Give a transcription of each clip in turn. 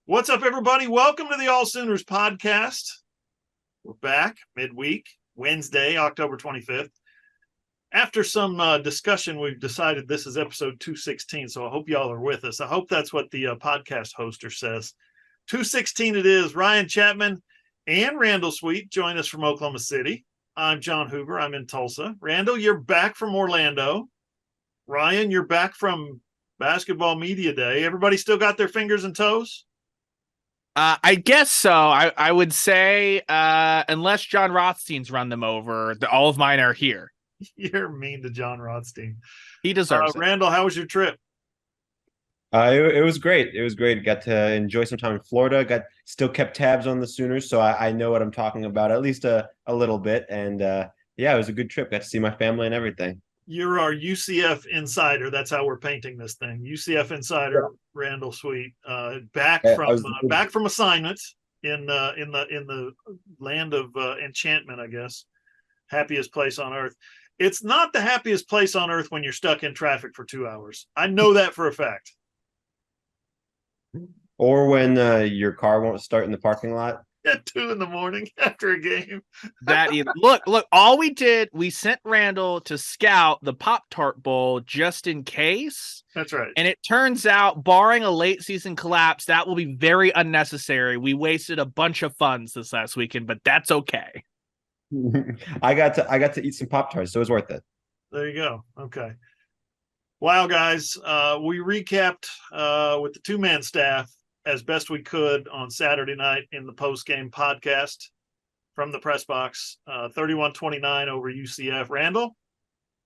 What's up, everybody? Welcome to the AllSooners Podcast. We're back midweek, Wednesday, October 25th. After some discussion, we've decided this is episode 216, so I hope y'all are with us. I hope that's what the podcast hoster says. 216 it is. Ryan Chapman and Randall Sweet join us from Oklahoma City. I'm John Hoover. I'm in Tulsa. Randall, you're back from Orlando. Ryan, you're back from Basketball Media Day. Everybody still got their fingers and toes? I guess so. I would say, unless John Rothstein's run them over, all of mine are here. You're mean to John Rothstein. He deserves it. Randall, how was your trip? It was great. It was great. Got to enjoy some time in Florida. Still kept tabs on the Sooners, so I know what I'm talking about at least a little bit. And yeah, it was a good trip. Got to see my family and everything. You're our UCF insider. That's how we're painting this thing. UCF insider, Randall Sweet, back from assignments in the land of enchantment, I guess. Happiest place on earth. It's not the happiest place on earth when you're stuck in traffic for 2 hours. I know that for a fact. Or when your car won't start in the parking lot. At 2 a.m. after a game. Look, all we did, we sent Randall to scout the Pop-Tart Bowl just in case. That's right. And it turns out, barring a late season collapse, that will be very unnecessary. We wasted a bunch of funds this last weekend, but that's okay. I got to eat some Pop-Tarts, so it was worth it. There you go. Okay. Wow, guys. We recapped with the two-man staff as best we could on Saturday night in the post-game podcast from the press box, 31-29 over UCF. Randall,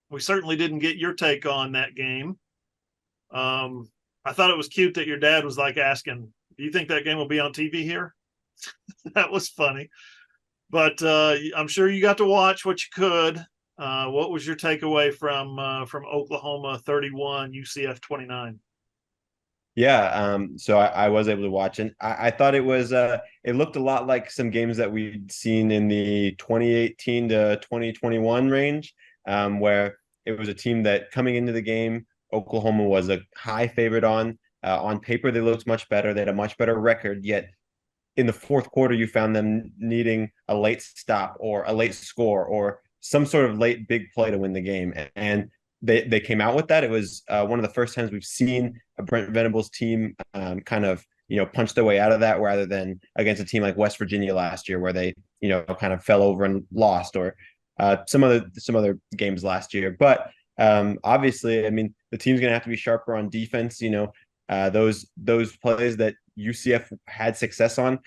we certainly didn't get your take on that game. I thought it was cute that your dad was like asking, do you think that game will be on TV here? That was funny. But I'm sure you got to watch what you could. What was your takeaway from Oklahoma 31, UCF 29? Yeah, so I was able to watch, and I thought it looked a lot like some games that we'd seen in the 2018 to 2021 range, where it was a team that coming into the game, Oklahoma was a high favorite on. On paper, they looked much better. They had a much better record, yet in the fourth quarter, you found them needing a late stop or a late score or some sort of late big play to win the game, and they came out with that. It was one of the first times we've seen a Brent Venables team kind of punch their way out of that, rather than against a team like West Virginia last year where they kind of fell over and lost, or some other games last year. But obviously, I mean, the team's going to have to be sharper on defense. Those plays that UCF had success on,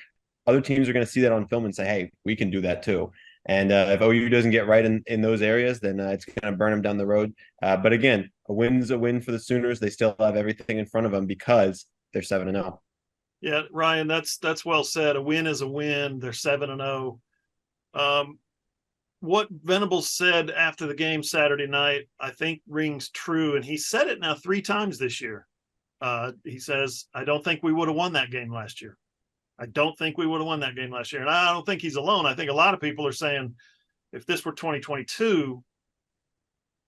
other teams are going to see that on film and say, hey, we can do that too. And if OU doesn't get right in those areas, then it's going to burn them down the road. But again, a win's a win for the Sooners. They still have everything in front of them because they're 7-0. Yeah, Ryan, that's well said. A win is a win. They're 7-0. What Venables said after the game Saturday night, I think rings true. And he said it now 3 times this year. He says, I don't think we would have won that game last year. I don't think we would have won that game last year. And I don't think he's alone. I think a lot of people are saying if this were 2022,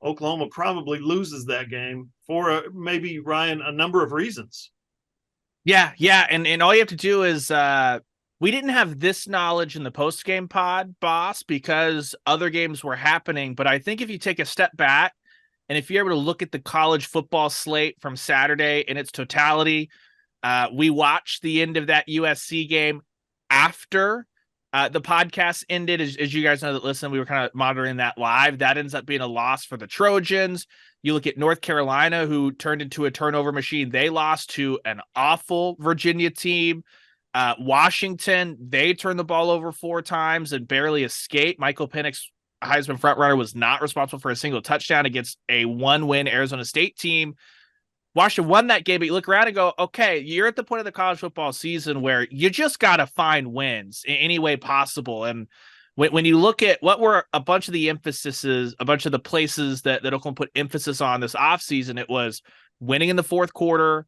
Oklahoma probably loses that game for maybe, Ryan, a number of reasons. Yeah. And all you have to do is we didn't have this knowledge in the post-game pod, boss, because other games were happening. But I think if you take a step back and if you're able to look at the college football slate from Saturday in its totality, we watched the end of that USC game after the podcast ended. As you guys know that listen, we were kind of monitoring that live. That ends up being a loss for the Trojans. You look at North Carolina, who turned into a turnover machine. They lost to an awful Virginia team. Washington, they turned the ball over 4 times and barely escaped. Michael Penix, Heisman frontrunner, was not responsible for a single touchdown against a 1-win Arizona State team. Washington won that game, but you look around and go, okay, you're at the point of the college football season where you just got to find wins in any way possible. And when you look at what were a bunch of the emphases, a bunch of the places that Oklahoma put emphasis on this offseason, it was winning in the fourth quarter,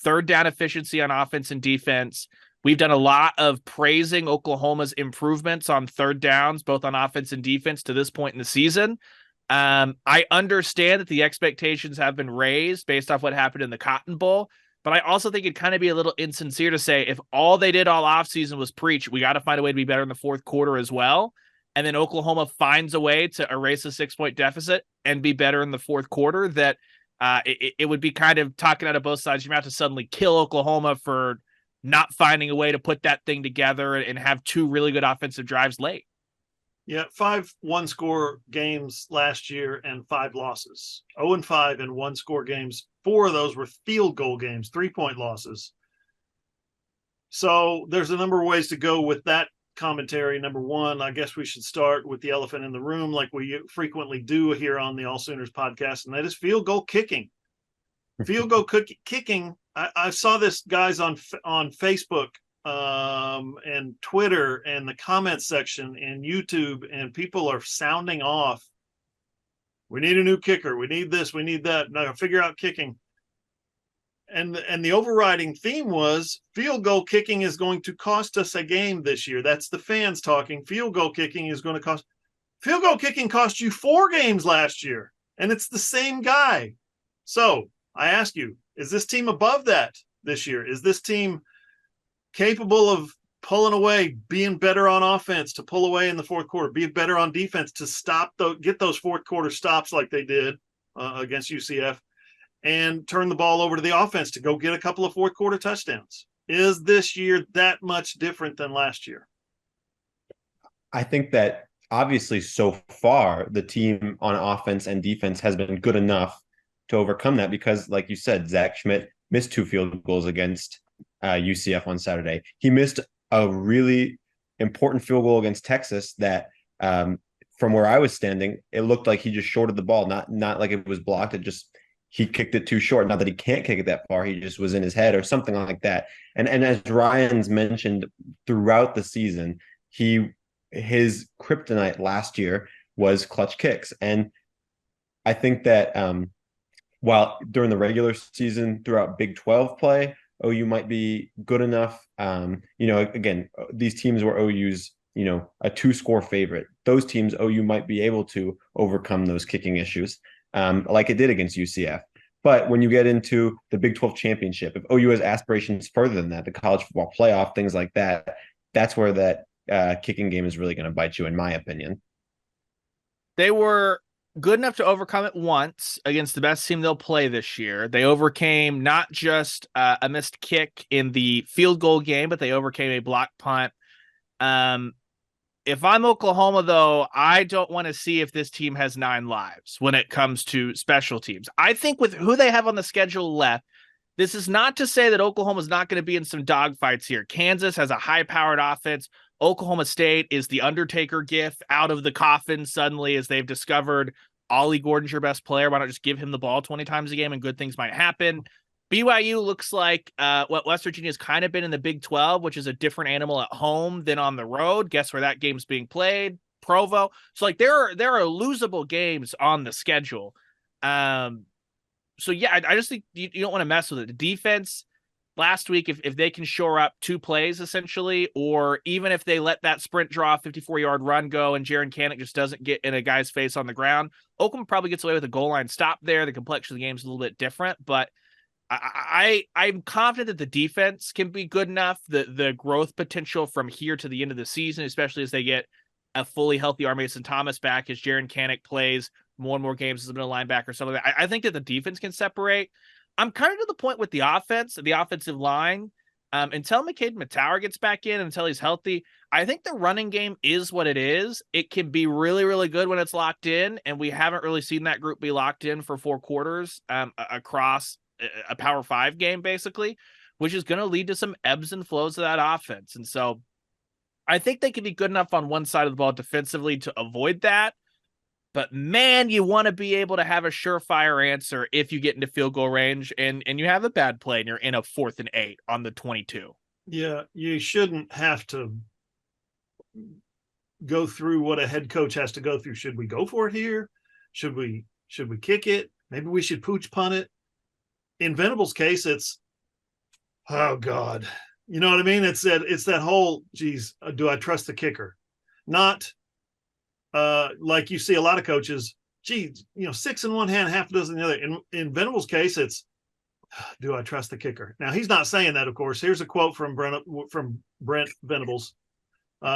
third down efficiency on offense and defense. We've done a lot of praising Oklahoma's improvements on third downs, both on offense and defense to this point in the season. I understand that the expectations have been raised based off what happened in the Cotton Bowl, But I also think it'd kind of be a little insincere to say if all they did all offseason was preach, we got to find a way to be better in the fourth quarter as well. And then Oklahoma finds a way to erase a 6-point deficit and be better in the fourth quarter, that it would be kind of talking out of both sides. You might have to suddenly kill Oklahoma for not finding a way to put that thing together and have 2 really good offensive drives late. Yeah, 5 one-score games last year and 5 losses. 0-5 in one-score games. 4 of those were field goal games, 3-point losses. So there's a number of ways to go with that commentary. Number one, I guess we should start with the elephant in the room like we frequently do here on the AllSooners podcast, and that is field goal kicking. Field goal kicking. I saw this, guys, on Facebook and Twitter and the comments section and YouTube, and people are sounding off. We need a new kicker. We need this. We need that. Now figure out kicking. And the overriding theme was field goal kicking is going to cost us a game this year. That's the fans talking. Field goal kicking is going to cost. Field goal kicking cost you 4 games last year, and it's the same guy. So I ask you, is this team above that this year? Is this team capable of pulling away, being better on offense to pull away in the fourth quarter, be better on defense to stop get those fourth quarter stops like they did against UCF, and turn the ball over to the offense to go get a couple of fourth quarter touchdowns? Is this year that much different than last year? I think that obviously so far the team on offense and defense has been good enough to overcome that, because like you said, Zach Schmidt missed 2 field goals against UCF on Saturday. He missed a really important field goal against Texas that from where I was standing, it looked like he just shorted the ball, not like it was blocked. It just, he kicked it too short. Not that he can't kick it that far. He just was in his head or something like that. And as Ryan's mentioned throughout the season, his kryptonite last year was clutch kicks. And I think that while during the regular season throughout Big 12 play, OU might be good enough. Again, these teams were OU's, a 2-score favorite. Those teams, OU might be able to overcome those kicking issues like it did against UCF. But when you get into the Big 12 championship, if OU has aspirations further than that, the college football playoff, things like that, that's where that kicking game is really going to bite you, in my opinion. They were good enough to overcome it once against the best team they'll play this year. They overcame not just a missed kick in the field goal game, but they overcame a block punt. If I'm Oklahoma, though, I don't want to see if this team has 9 lives when it comes to special teams. I think with who they have on the schedule left, this is not to say that Oklahoma's not going to be in some dogfights here. Kansas has a high-powered offense. Oklahoma State is the Undertaker gif out of the coffin suddenly as they've discovered Ollie Gordon's your best player. Why not just give him the ball 20 times a game and good things might happen? BYU looks like what West Virginia's kind of been in the Big 12, which is a different animal at home than on the road. Guess where that game's being played? Provo. So like there are losable games on the schedule. So yeah, I just think you don't want to mess with it. The defense last week, if they can shore up 2 plays essentially, or even if they let that sprint draw 54-yard run go and Jaren Kanak just doesn't get in a guy's face on the ground, Oklahoma probably gets away with a goal line stop there. The complexion of the game is a little bit different, but I'm confident that the defense can be good enough. The growth potential from here to the end of the season, especially as they get a fully healthy R. Mason Thomas back, as Jaren Kanak plays more and more games as a middle linebacker, something like that. I think that the defense can separate. I'm kind of to the point with the offense, the offensive line. Until McCade Matauer gets back in, until he's healthy, I think the running game is what it is. It can be really, really good when it's locked in, and we haven't really seen that group be locked in for 4 quarters across a Power 5 game, basically, which is going to lead to some ebbs and flows of that offense. And so I think they can be good enough on one side of the ball defensively to avoid that. But man, you want to be able to have a surefire answer if you get into field goal range and you have a bad play and you're in a 4th and 8 on the 22. Yeah, you shouldn't have to go through what a head coach has to go through. Should we go for it here? Should we kick it? Maybe we should pooch punt it. In Venable's case, it's, oh God, you know what I mean? It's that whole, geez, do I trust the kicker? Not like you see a lot of coaches, 6 in one hand, half a dozen in the other. In Venable's case, it's, Do I trust the kicker? Now, he's not saying that, of course. Here's a quote from Brent Venables.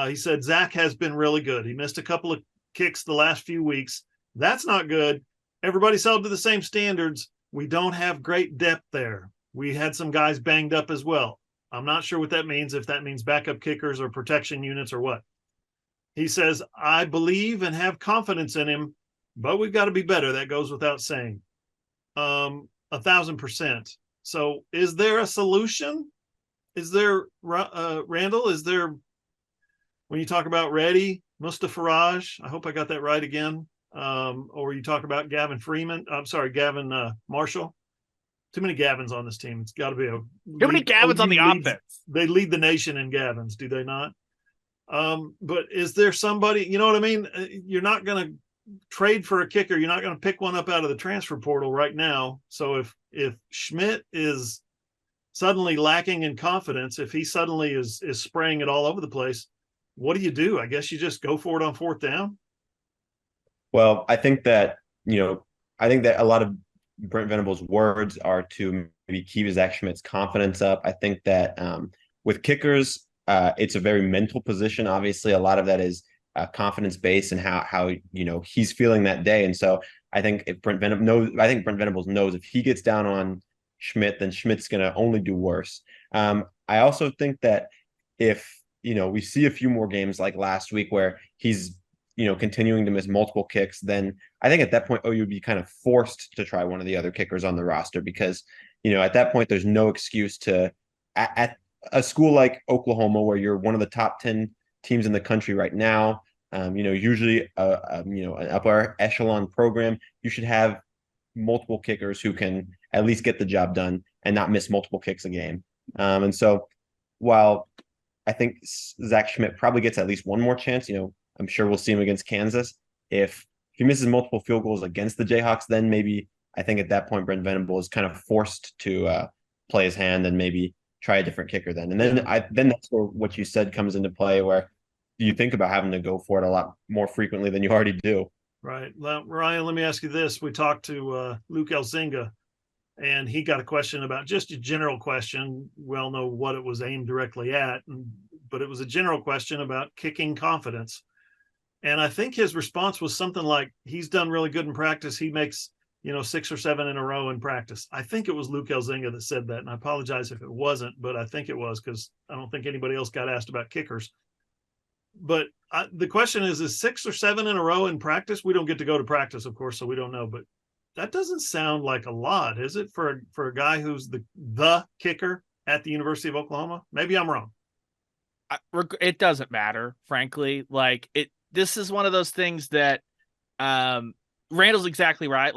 He said, Zach has been really good. He missed a couple of kicks the last few weeks. That's not good. Everybody's held to the same standards. We don't have great depth there. We had some guys banged up as well. I'm not sure what that means, if that means backup kickers or protection units or what. He says, I believe and have confidence in him, but we've got to be better. That goes without saying. 1,000%. So is there a solution? Is there, Randall, is there, when you talk about Reddy, Mustafa Raj, I hope I got that right again, or you talk about Gavin Marshall. Too many Gavins on this team. It's got to be too many Gavins on the offense. They lead the nation in Gavins, do they not? But is there somebody, you know what I mean? You're not going to trade for a kicker. You're not going to pick one up out of the transfer portal right now. So if Schmidt is suddenly lacking in confidence, if he suddenly is spraying it all over the place, what do? I guess you just go for it on fourth down. Well, I think that a lot of Brent Venables' words are to maybe keep Zach Schmidt's confidence up. I think that with kickers, it's a very mental position. Obviously, a lot of that is confidence based and how he's feeling that day. And so I think Brent Venables knows if he gets down on Schmidt, then Schmidt's going to only do worse. I also think that if we see a few more games like last week where he's continuing to miss multiple kicks, then I think at that point OU would be kind of forced to try one of the other kickers on the roster, because at that point there's no excuse to at a school like Oklahoma, where you're one of the top 10 teams in the country right now, usually an upper echelon program, you should have multiple kickers who can at least get the job done and not miss multiple kicks a game. And so while I think Zach Schmidt probably gets at least one more chance, I'm sure we'll see him against Kansas. If he misses multiple field goals against the Jayhawks, then maybe I think at that point Brent Venables is kind of forced to play his hand and maybe try a different kicker then. And then that's where what you said comes into play, where you think about having to go for it a lot more frequently than you already do. Right. Well, Ryan, let me ask you this. We talked to Luke Elzinga, and he got a question about just a general question. We all know what it was aimed directly at, but it was a general question about kicking confidence. And I think his response was something like, he's done really good in practice. He makes, 6 or 7 in a row in practice. I think it was Luke Elzinga that said that. And I apologize if it wasn't, but I think it was, because I don't think anybody else got asked about kickers. But the question is 6 or 7 in a row in practice? We don't get to go to practice, of course, so we don't know. But that doesn't sound like a lot, is it, for a guy who's the kicker at the University of Oklahoma? Maybe I'm wrong. It doesn't matter, frankly. This is one of those things that Randall's exactly right.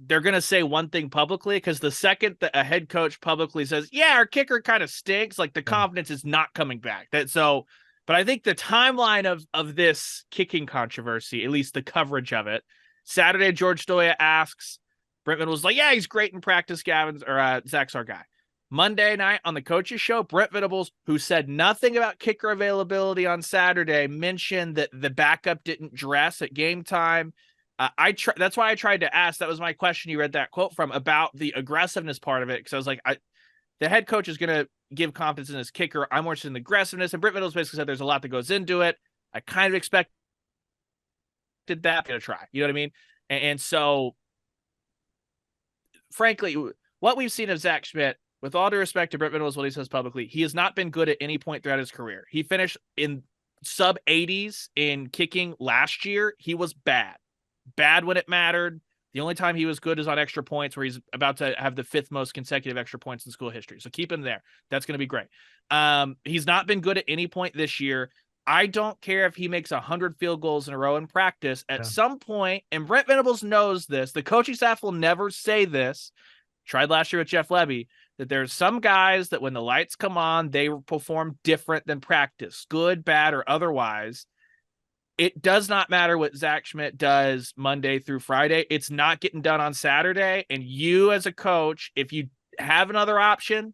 They're going to say one thing publicly, because the second that a head coach publicly says, yeah, our kicker kind of stinks, the confidence is not coming back. But I think the timeline of this kicking controversy, at least the coverage of it, Saturday, George Stoya asks, Brent Venables was like, yeah, he's great in practice, Zach's our guy. Monday night on the coaches show, Brent Venables, who said nothing about kicker availability on Saturday, mentioned that the backup didn't dress at game time. That's why I tried to ask. That was my question. You read that quote from about the aggressiveness part of it, because I was like, the head coach is going to give confidence in his kicker. I'm more interested in the aggressiveness. And Brent Venables basically said there's a lot that goes into it. I kind of expected that. Going to try. You know what I mean? And so, frankly, what we've seen of Zach Schmidt, with all due respect to Brent Venables, what he says publicly, he has not been good at any point throughout his career. He finished in sub 80s in kicking last year. He was bad when it mattered. The only time he was good is on extra points, where he's about to have the 5th most consecutive extra points in school history. So keep him there. That's going to be great. He's not been good at any point this year. I don't care if he makes 100 field goals in a row in practice. At some point, and Brent Venables knows this, the coaching staff will never say this. Tried last year with Jeff Lebby, that there's some guys that when the lights come on, they perform different than practice, good, bad, or otherwise. It does not matter what Zach Schmidt does Monday through Friday. It's not getting done on Saturday. And you as a coach, if you have another option,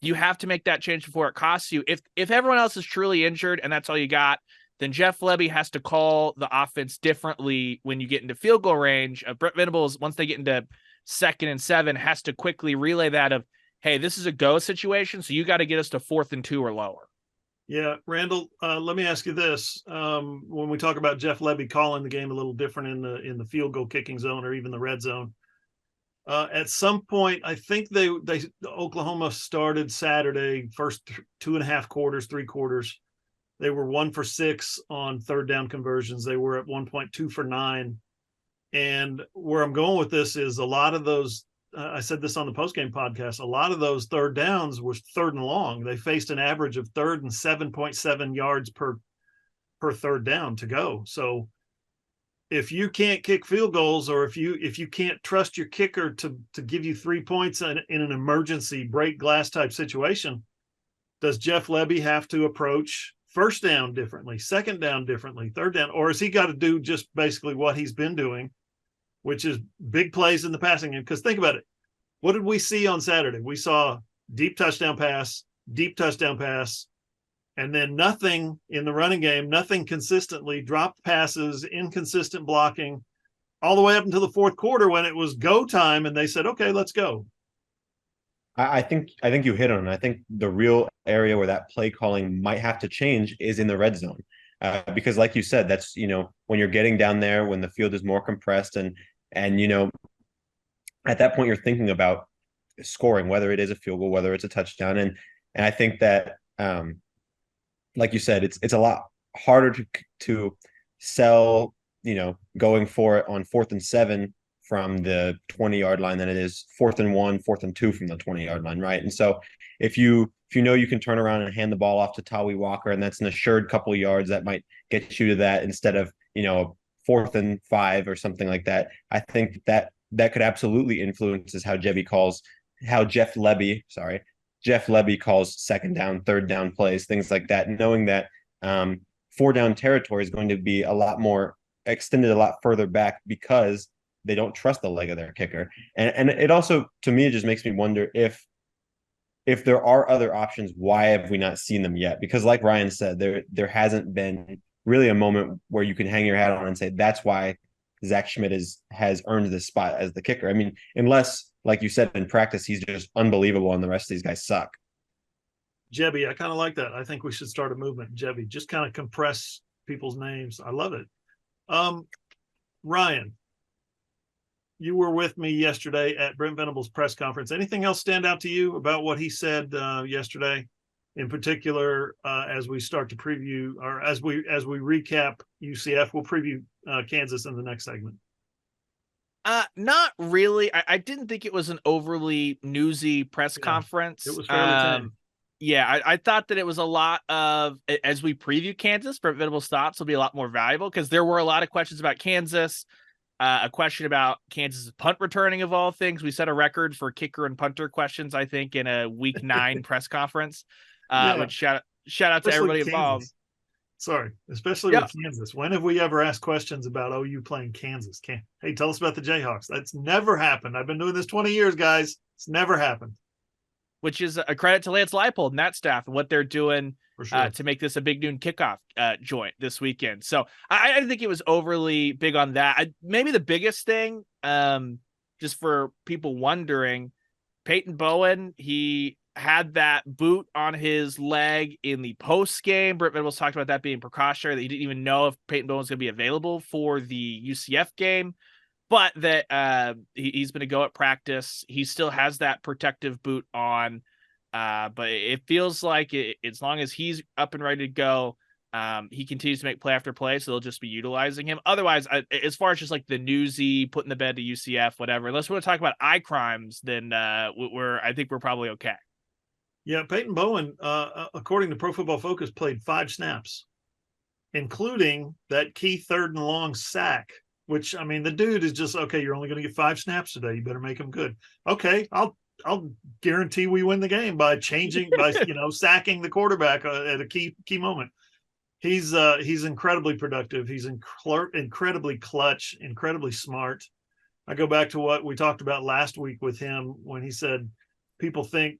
you have to make that change before it costs you. If everyone else is truly injured and that's all you got, then Jeff Lebby has to call the offense differently when you get into field goal range. Brent Venables, once they get into 2nd and 7, has to quickly relay that of, hey, this is a go situation, so you got to get us to 4th and 2 or lower. Yeah, Randall, let me ask you this. When we talk about Jeff Lebby calling the game a little different in the field goal kicking zone or even the red zone, at some point, I think Oklahoma started Saturday, first 2.5 quarters, 3 quarters. They were 1 for 6 on third down conversions. They were at 1.2 for 9. And where I'm going with this is a lot of those, I said this on the postgame podcast, a lot of those third downs was 3rd and long. They faced an average of 3rd and 7.7 yards per third down to go. So if you can't kick field goals, or if you can't trust your kicker to give you 3 points in an emergency break glass type situation, does Jeff Lebby have to approach first down differently, second down differently, third down, or has he got to do just basically what he's been doing, which is big plays in the passing game? Because think about it. What did we see on Saturday? We saw deep touchdown pass, and then nothing in the running game, nothing consistently, dropped passes, inconsistent blocking, all the way up until the 4th quarter when it was go time and they said, okay, let's go. I think you hit on it. I think the real area where that play calling might have to change is in the red zone. Because like you said, that's, when you're getting down there, when the field is more compressed and at that point you're thinking about scoring, whether it is a field goal, whether it's a touchdown. And I think that, like you said, it's a lot harder to sell, going for it on 4th and 7 from the 20-yard line than it is 4th and 1, 4th and 2 from the 20-yard line, right? And so if you you can turn around and hand the ball off to Tawi Walker, and that's an assured couple of yards that might get you to that instead of 4th and 5 or something like that, I think that could absolutely influences how Jeff Lebby calls second down, third down plays, things like that, knowing that 4 down territory is going to be a lot more extended, a lot further back, because they don't trust the leg of their kicker. And it also, to me, it just makes me wonder if there are other options, why have we not seen them yet? Because like Ryan said, there hasn't been really a moment where you can hang your hat on and say, that's why Zach Schmidt has earned this spot as the kicker. I mean, unless, like you said, in practice, he's just unbelievable and the rest of these guys suck. Jebby, I kind of like that. I think we should start a movement. Jebby, just kind of compress people's names. I love it. Ryan, you were with me yesterday at Brent Venable's press conference. Anything else stand out to you about what he said yesterday, in particular, as we start to preview, or as we recap UCF? We'll preview Kansas in the next segment. Not really. I didn't think it was an overly newsy press conference. It was fairly tame. Yeah, I thought that it was a lot of, as we preview Kansas, Brent Venable's thoughts will be a lot more valuable, because there were a lot of questions about Kansas. A question about Kansas' punt returning, of all things. We set a record for kicker and punter questions, I think, in a week 9 press conference. Which shout out to everybody involved. Sorry, especially with Kansas. When have we ever asked questions about OU playing Kansas? Hey, tell us about the Jayhawks. That's never happened. I've been doing this 20 years, guys. It's never happened. Which is a credit to Lance Leipold and that staff and what they're doing to make this a big noon kickoff joint this weekend. So I didn't think it was overly big on that. Maybe the biggest thing, just for people wondering, Peyton Bowen, he had that boot on his leg in the post game. Brent Venables talked about that being precautionary, that he didn't even know if Peyton Bowen was going to be available for the UCF game, but that he's going to go at practice. He still has that protective boot on, but it feels like as long as he's up and ready to go, he continues to make play after play, so they'll just be utilizing him. Otherwise, as far as just like the newsy, putting the bed to UCF, whatever, unless we want to talk about eye crimes, then I think we're probably okay. Yeah, Peyton Bowen, according to Pro Football Focus, played 5 snaps, including that key 3rd and long sack, which, I mean, the dude is just, okay, you're only going to get 5 snaps today. You better make them good. Okay, I'll guarantee we win the game by sacking the quarterback at a key moment. He's incredibly productive. He's incredibly clutch, incredibly smart. I go back to what we talked about last week with him when he said people think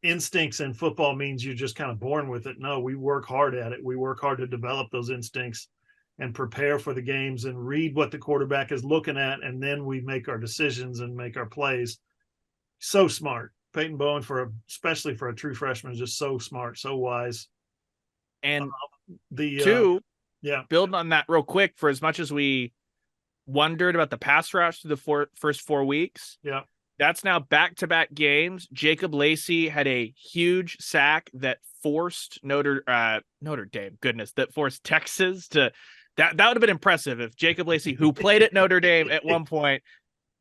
instincts in football means you're just kind of born with it. No, we work hard at it. We work hard to develop those instincts and prepare for the games and read what the quarterback is looking at, and then we make our decisions and make our plays. So smart. Peyton Bowen, especially for a true freshman, is just so smart, so wise. And the building on that real quick, for as much as we wondered about the pass rush through the first 4 weeks, that's now back-to-back games. Jacob Lacey had a huge sack that forced Notre Dame, that forced Texas to that would have been impressive if Jacob Lacey, who played at Notre Dame at one point,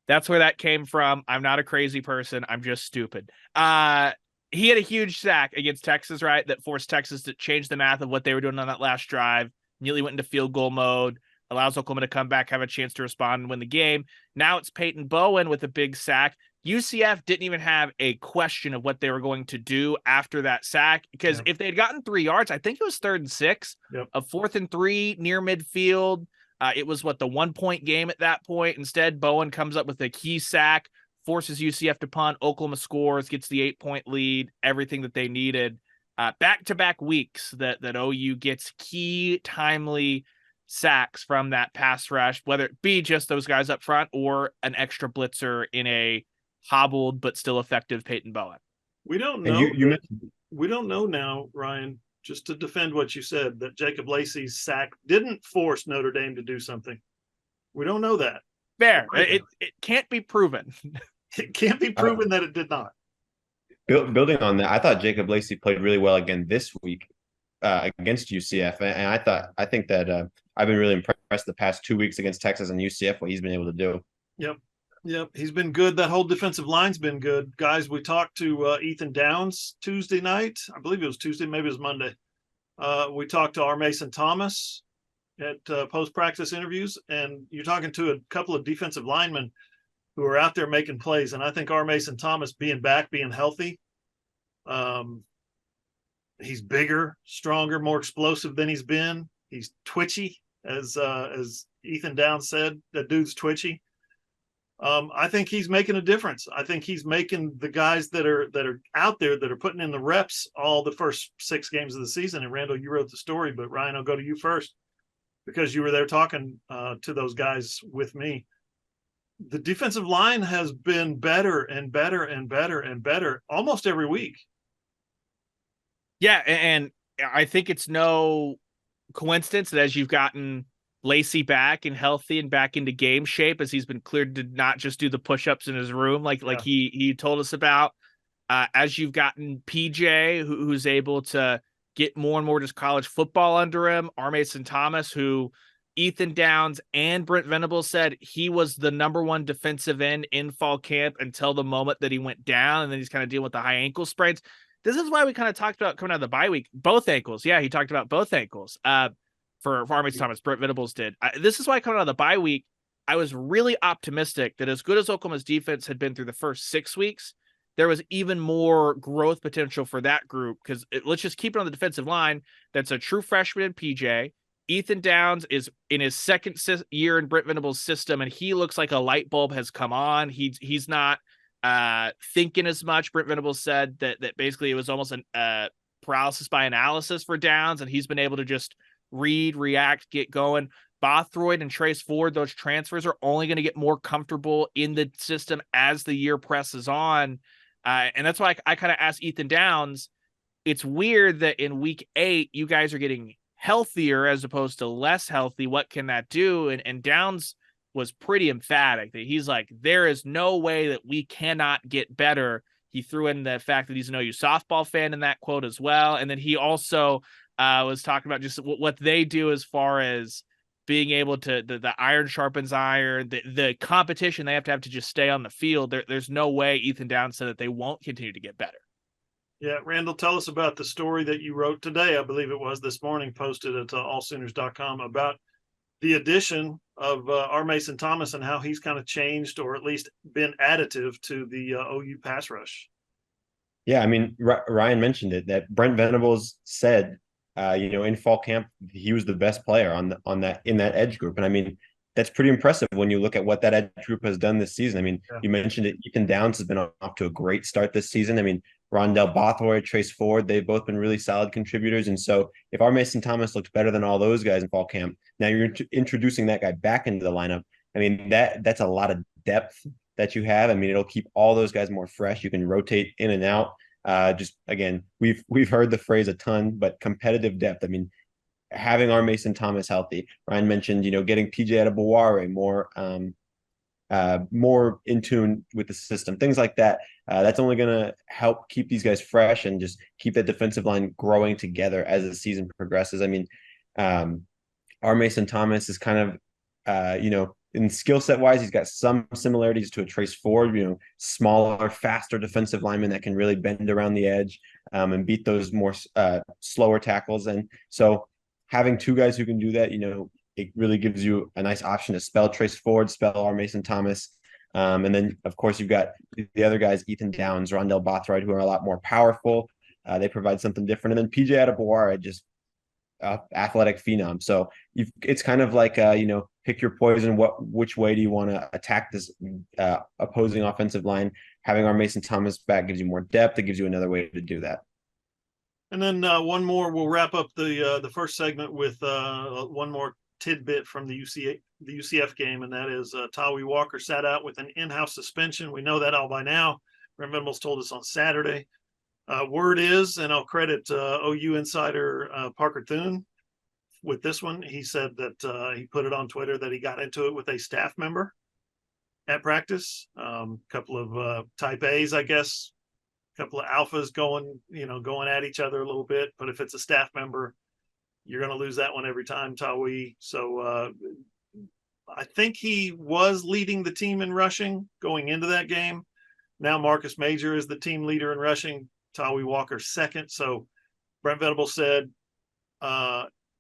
that's where that came from. I'm not a crazy person. I'm just stupid. He had a huge sack against Texas, right? That forced Texas to change the math of what they were doing on that last drive. Nearly went into field goal mode, allows Oklahoma to come back, have a chance to respond and win the game. Now it's Peyton Bowen with a big sack. UCF didn't even have a question of what they were going to do after that sack, because if they had gotten 3 yards, I think it was 3rd and 6, a 4th and 3 near midfield. It was the 1-point game at that point. Instead, Bowen comes up with a key sack, forces UCF to punt. Oklahoma scores, gets the 8-point lead, everything that they needed. Back-to-back weeks that OU gets key, timely sacks from that pass rush, whether it be just those guys up front or an extra blitzer in a hobbled but still effective Peyton Bowen. We don't know. We don't know now, Ryan, just to defend what you said, that Jacob Lacey's sack didn't force Notre Dame to do something. We don't know that. Fair. It can't be proven. It can't be proven that it did not. Building on that, I thought Jacob Lacey played really well again this week against UCF, and I think that I've been really impressed the past 2 weeks against Texas and UCF, what he's been able to do. Yep, he's been good. That whole defensive line's been good. Guys, we talked to Ethan Downs Tuesday night. I believe it was Tuesday, maybe it was Monday. We talked to our Mason Thomas at post-practice interviews, and you're talking to a couple of defensive linemen who are out there making plays. And I think our Mason Thomas being back, being healthy, he's bigger, stronger, more explosive than he's been. He's twitchy, as Ethan Downs said. That dude's twitchy. I think he's making a difference. I think he's making the guys that are out there that are putting in the reps all the first 6 games of the season. And Randall, you wrote the story, but Ryan, I'll go to you first because you were there talking to those guys with me. The defensive line has been better and better and better and better almost every week. Yeah, and I think it's no coincidence that as you've gotten Lacey back and healthy and back into game shape, as he's been cleared to not just do the push-ups in his room like he told us about, as you've gotten PJ who's able to get more and more just college football under him, R. Mason Thomas, who Ethan Downs and Brent Venables said he was the number 1 defensive end in fall camp until the moment that he went down, and then he's kind of dealing with the high ankle sprains. This is why we kind of talked about coming out of the bye week, both ankles. Yeah, he talked about both ankles. For R. Mason Thomas, Brent Venables did. This is why coming out of the bye week, I was really optimistic that as good as Oklahoma's defense had been through the first 6 weeks, there was even more growth potential for that group, because let's just keep it on the defensive line. That's a true freshman in PJ. Ethan Downs is in his second year in Brent Venables' system, and he looks like a light bulb has come on. He's not thinking as much. Brent Venables said that basically it was almost a paralysis by analysis for Downs, and he's been able to just read, react, get going. Bothroyd and Trace Ford, those transfers are only going to get more comfortable in the system as the year presses on. And that's why I kind of asked Ethan Downs, it's weird that in week 8, you guys are getting healthier as opposed to less healthy. What can that do? And Downs was pretty emphatic that he's like, there is no way that we cannot get better. He threw in the fact that he's an OU softball fan in that quote as well. And then he also was talking about just what they do as far as being able to, the iron sharpens iron, the competition they have to just stay on the field. There's no way Ethan Downs said that they won't continue to get better. Yeah, Randall, tell us about the story that you wrote today. I believe it was this morning, posted at AllSooners.com, about the addition of R. Mason Thomas and how he's kind of changed, or at least been additive to the OU pass rush. Yeah, I mean, Ryan mentioned it, that Brent Venables said, in fall camp, he was the best player in that edge group. And I mean, that's pretty impressive when you look at what that edge group has done this season. I mean, You mentioned it. Ethan Downs has been off to a great start this season. I mean, Rondell Bothroyd, Trace Ford, they've both been really solid contributors. And so if R. Mason Thomas looked better than all those guys in fall camp, now you're introducing that guy back into the lineup. I mean, that's a lot of depth that you have. I mean, it'll keep all those guys more fresh. You can rotate in and out. Just again, we've heard the phrase a ton, but competitive depth. I mean, having our Mason Thomas healthy. Ryan mentioned, getting PJ Adebaware more in tune with the system, things like that. That's only going to help keep these guys fresh and just keep that defensive line growing together as the season progresses. I mean, our Mason Thomas is kind of, in skill set wise, he's got some similarities to a Trace Ford, smaller, faster defensive lineman that can really bend around the edge and beat those more slower tackles. And so having two guys who can do that, it really gives you a nice option to spell Trace Ford, spell our Mason Thomas. And then, of course, you've got the other guys, Ethan Downs, Rondell Bothroyd, who are a lot more powerful. They provide something different. And then PJ Adebaware, just athletic phenom. So it's kind of like, pick your poison. Which way do you want to attack this opposing offensive line? Having our Mason Thomas back gives you more depth. It gives you another way to do that. And then one more, we'll wrap up the first segment with one more tidbit from the UCF game, and that is Tawi Walker sat out with an in-house suspension. We know that all by now. Brent Venables told us on Saturday. Word is, and I'll credit OU insider Parker Thune with this one. He said that he put it on Twitter that he got into it with a staff member at practice. Couple of type A's, I guess. Couple of alphas going at each other a little bit. But if it's a staff member, you're going to lose that one every time, Tawi. So I think he was leading the team in rushing going into that game. Now Marcus Major is the team leader in rushing. Tawi Walker second. So Brent Venables said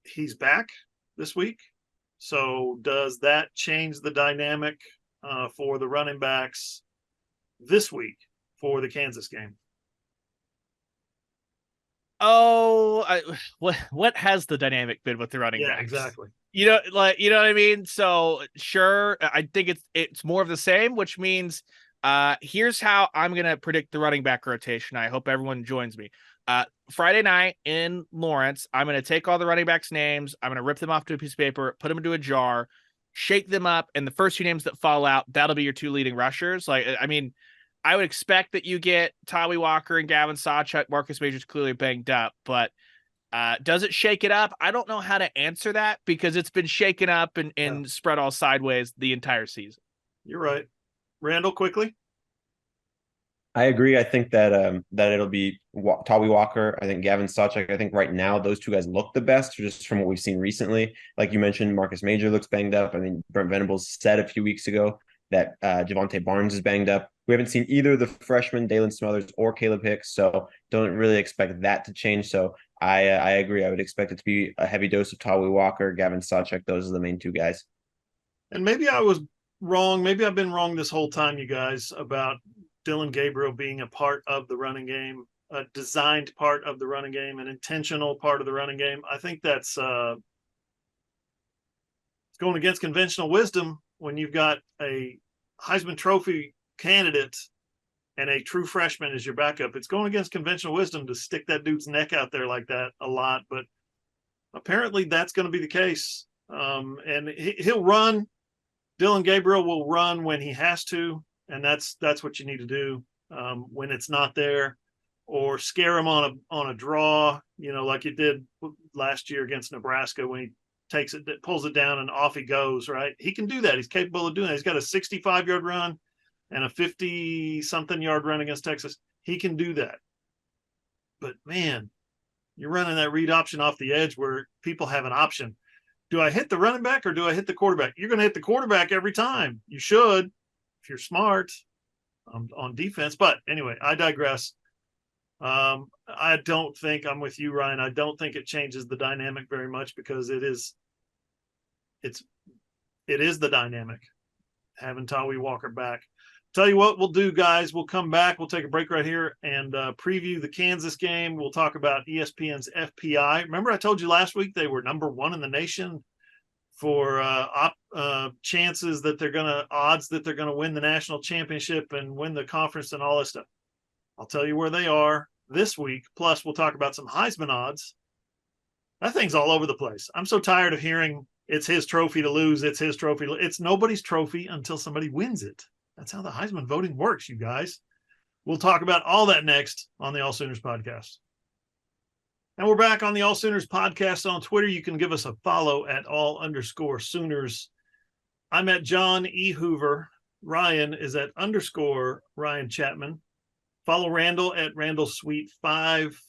he's back this week. So does that change the dynamic for the running backs this week for the Kansas game? What has the dynamic been with the running backs? Yeah, exactly. You know what I mean? So sure, I think it's more of the same, which means here's how I'm going to predict the running back rotation. I hope everyone joins me. Friday night in Lawrence, I'm going to take all the running backs' names. I'm going to rip them off to a piece of paper, put them into a jar, shake them up, and the first few names that fall out, that'll be your two leading rushers. I would expect that you get Tawi Walker and Gavin Sawchuk. Marcus Major's clearly banged up, but does it shake it up? I don't know how to answer that because it's been shaken up and spread all sideways the entire season. You're right. Randall, quickly. I agree. I think that it'll be Tawi Walker. I think Gavin Sawchuk. I think right now those two guys look the best just from what we've seen recently. Like you mentioned, Marcus Major looks banged up. I mean, Brent Venables said a few weeks ago that Javonte Barnes is banged up. We haven't seen either the freshmen, Dalen Smothers or Caleb Hicks, so don't really expect that to change. So I agree. I would expect it to be a heavy dose of Tawi Walker, Gavin Sawchuk. Those are the main two guys. And maybe I was wrong. Maybe I've been wrong this whole time, you guys, about Dylan Gabriel being a part of the running game, a designed part of the running game, an intentional part of the running game. I think that's it's going against conventional wisdom when you've got a Heisman Trophy candidate and a true freshman as your backup. It's going against conventional wisdom to stick that dude's neck out there like that a lot, but apparently that's going to be the case. And he'll run. Dylan Gabriel will run when he has to, and that's what you need to do when it's not there, or scare him on a draw, like you did last year against Nebraska when he takes it, pulls it down, and off he goes. Right, he can do that. He's capable of doing that. He's got a 65-yard run and a 50-something yard run against Texas. He can do that. But man, you're running that read option off the edge where people have an option. Do I hit the running back or do I hit the quarterback? You're going to hit the quarterback every time. You should, if you're smart on defense. But anyway, I digress. I don't think, I'm with you, Ryan. I don't think it changes the dynamic very much because it is the dynamic having Tawi Walker back. Tell you what we'll do, guys. We'll come back. We'll take a break right here and preview the Kansas game. We'll talk about ESPN's FPI. Remember I told you last week they were number one in the nation for chances that odds that they're going to win the national championship and win the conference and all this stuff. I'll tell you where they are this week. Plus, we'll talk about some Heisman odds. That thing's all over the place. I'm so tired of hearing it's his trophy to lose. It's his trophy. It's nobody's trophy until somebody wins it. That's how the Heisman voting works, you guys. We'll talk about all that next on the AllSooners Podcast. And we're back on the AllSooners Podcast on Twitter. You can give us a follow at _Sooners. I'm at John E. Hoover. Ryan is at _Ryan Chapman. Follow Randall at Randall Sweet 5.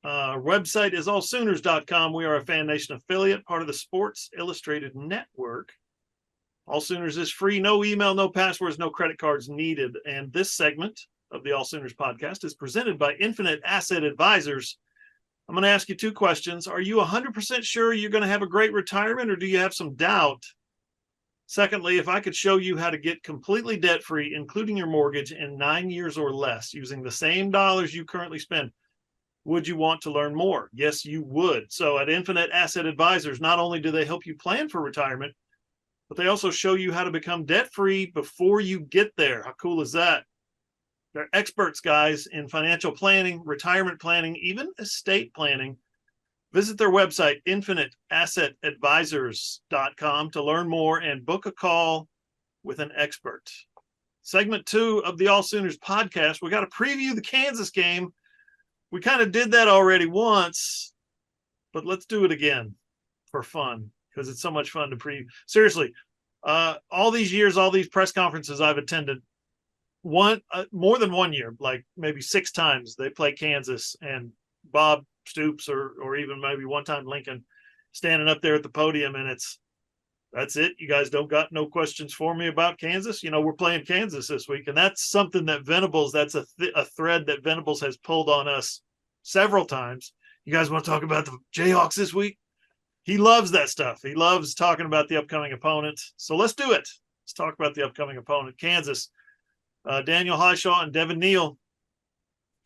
Website is allsooners.com. We are a Fan Nation affiliate, part of the Sports Illustrated Network. AllSooners is free, no email, no passwords, no credit cards needed. And this segment of the AllSooners Podcast is presented by Infinite Asset Advisors. I'm going to ask you two questions. Are you 100% sure you're going to have a great retirement, or do you have some doubt? Secondly, if I could show you how to get completely debt-free, including your mortgage, in 9 years or less, using the same dollars you currently spend, would you want to learn more? Yes, you would. So at Infinite Asset Advisors, not only do they help you plan for retirement, but they also show you how to become debt-free before you get there. How cool is that? They're experts, guys, in financial planning, retirement planning, even estate planning. Visit their website, infiniteassetadvisors.com, to learn more and book a call with an expert. Segment 2 of the AllSooners Podcast, we got to preview the Kansas game. We kind of did that already once, but let's do it again for fun, because it's so much fun to preview. Seriously, all these years, all these press conferences I've attended, more than 1 year, like maybe 6 times, they play Kansas, and Bob Stoops or even maybe one time Lincoln standing up there at the podium, and that's it. You guys don't got no questions for me about Kansas. We're playing Kansas this week, and that's something that Venables, that's a thread that Venables has pulled on us several times. You guys want to talk about the Jayhawks this week? He loves that stuff. He loves talking about the upcoming opponent. So let's do it. Let's talk about the upcoming opponent, Kansas. Daniel Highshaw and Devin Neal,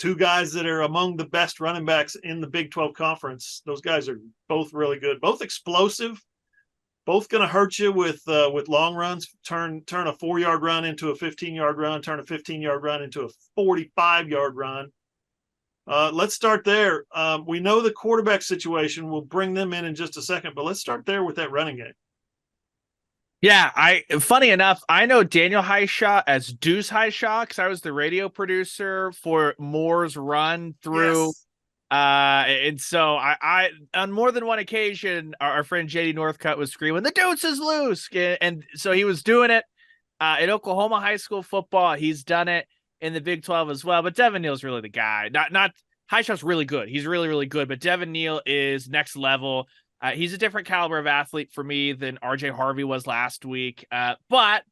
two guys that are among the best running backs in the Big 12 Conference. Those guys are both really good, both explosive, both going to hurt you with long runs. Turn a 4-yard run into a 15-yard run. Turn a 15-yard run into a 45-yard run. Let's start there. We know the quarterback situation. We'll bring them in just a second, but let's start there with that running game. Yeah, funny enough, I know Daniel Highshaw as Deuce Highshaw because I was the radio producer for Moore's run through. Yes. And so I on more than one occasion, our friend JD Northcutt was screaming, "The Deuce is loose!" And so he was doing it in Oklahoma high school football. He's done it in the Big 12 as well. But Devin Neal's really the guy. Not Highshaw's really good. He's really, really good. But Devin Neal is next level. He's a different caliber of athlete for me than RJ Harvey was last week. But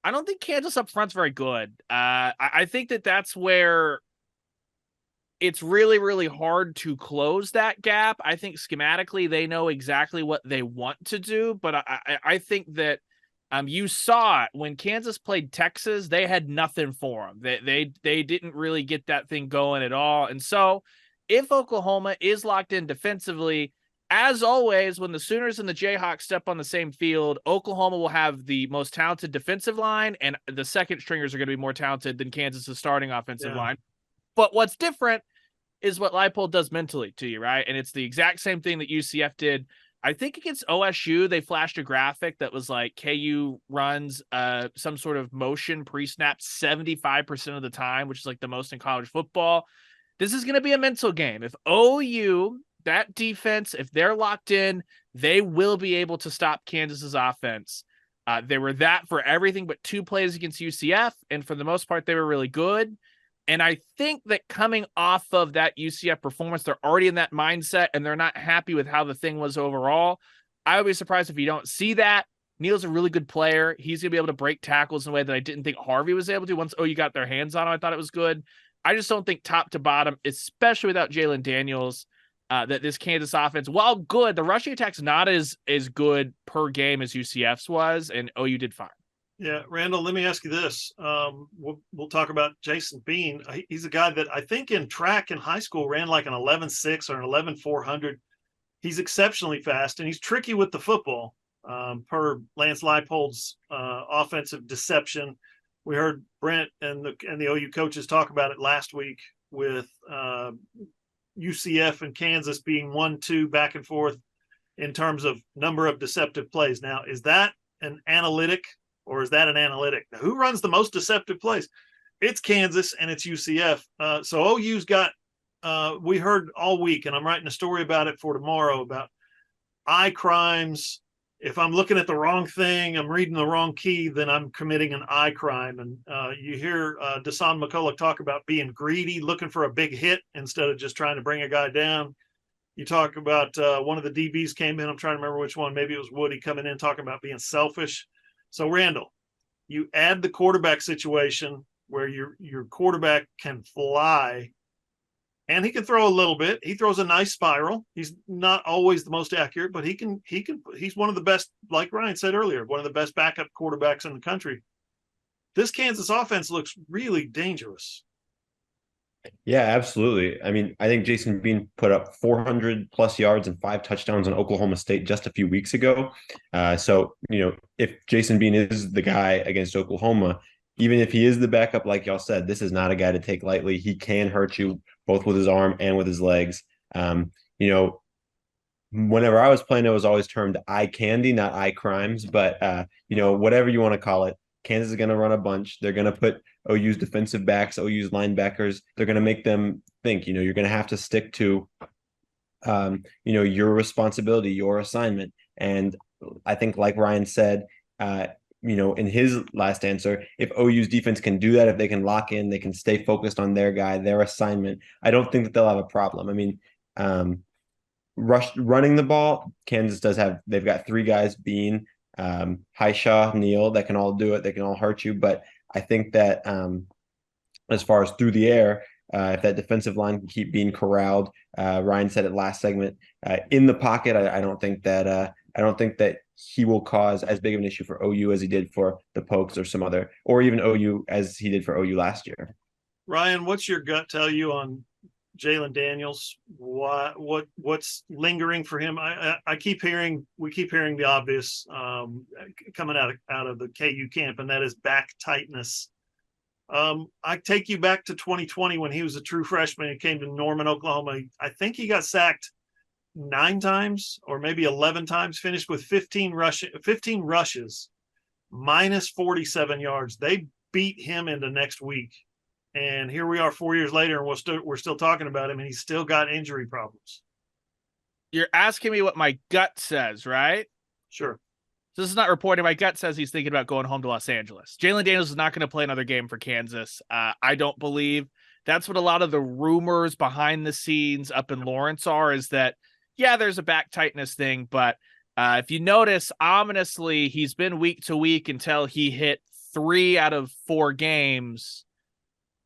I don't think Kansas up front's very good. I think that's where it's really, really hard to close that gap. I think schematically they know exactly what they want to do, but I think that you saw it when Kansas played Texas, they had nothing for them. They didn't really get that thing going at all. And so if Oklahoma is locked in defensively, as always, when the Sooners and the Jayhawks step on the same field, Oklahoma will have the most talented defensive line, and the second stringers are going to be more talented than Kansas's starting offensive line. But what's different is what Leipold does mentally to you, right? And it's the exact same thing that UCF did. I think against OSU, they flashed a graphic that was like KU runs some sort of motion pre-snap 75% of the time, which is like the most in college football. This is going to be a mental game. If OU, that defense, if they're locked in, they will be able to stop Kansas's offense. They were that for everything but 2 plays against UCF, and for the most part, they were really good. And I think that coming off of that UCF performance, they're already in that mindset, and they're not happy with how the thing was overall. I would be surprised if you don't see that. Neal's a really good player. He's going to be able to break tackles in a way that I didn't think Harvey was able to. Once OU got their hands on him, I thought it was good. I just don't think top to bottom, especially without Jalen Daniels, that this Kansas offense, while good, the rushing attack's not as good per game as UCF's was, and OU did fine. Yeah, Randall, let me ask you this. We'll talk about Jason Bean. He's a guy that I think in track in high school ran like an 11.6 or an 11.400. He's exceptionally fast, and he's tricky with the football, per Lance Leipold's offensive deception. We heard Brent and the OU coaches talk about it last week with UCF and Kansas being 1-2 back and forth in terms of number of deceptive plays. Now, is that an analytic or is that an analytic? Who runs the most deceptive plays? It's Kansas and it's UCF. So OU's got, we heard all week, and I'm writing a story about it for tomorrow, about eye crimes. If I'm looking at the wrong thing, I'm reading the wrong key, then I'm committing an eye crime. And you hear Dasan McCullough talk about being greedy, looking for a big hit instead of just trying to bring a guy down. You talk about one of the DBs came in. I'm trying to remember which one. Maybe it was Woody coming in talking about being selfish. So, Randall, you add the quarterback situation where your quarterback can fly, and he can throw a little bit. He throws a nice spiral. He's not always the most accurate, but he's one of the best, like Ryan said earlier, one of the best backup quarterbacks in the country. This Kansas offense looks really dangerous. Yeah, absolutely. I mean, I think Jason Bean put up 400 plus yards and 5 touchdowns on Oklahoma State just a few weeks ago. So, if Jason Bean is the guy against Oklahoma, even if he is the backup, like y'all said, this is not a guy to take lightly. He can hurt you both with his arm and with his legs. Whenever I was playing, it was always termed eye candy, not eye crimes. But, whatever you want to call it, Kansas is going to run a bunch. They're going to put OU's defensive backs, OU's linebackers. They're going to make them think, you're going to have to stick to, your responsibility, your assignment. And I think, like Ryan said, in his last answer, if OU's defense can do that, if they can lock in, they can stay focused on their guy, their assignment, I don't think that they'll have a problem. I mean, running the ball, Kansas they've got 3 guys, Bean, Hishaw, Neal, that can all do it. They can all hurt you. But I think that as far as through the air, if that defensive line can keep being corralled, Ryan said it last segment, in the pocket, I don't think that he will cause as big of an issue for OU as he did for the Pokes or even OU as he did for OU last year. Ryan, what's your gut tell you on Jalen Daniels? What's lingering for him? We keep hearing the obvious coming out of the KU camp, and that is back tightness. I take you back to 2020 when he was a true freshman and came to Norman, Oklahoma. I think he got sacked 9 times or maybe 11 times, finished with 15 rushes, minus 47 yards. They beat him into next week. And here we are 4 years later, and we're still talking about him, and he's still got injury problems. You're asking me what my gut says, right? Sure. So this is not reporting. My gut says he's thinking about going home to Los Angeles. Jalen Daniels is not going to play another game for Kansas. I don't believe. That's what a lot of the rumors behind the scenes up in Lawrence are, is that, yeah, there's a back tightness thing. But if you notice, ominously, he's been week to week until he hit 3 out of 4 games.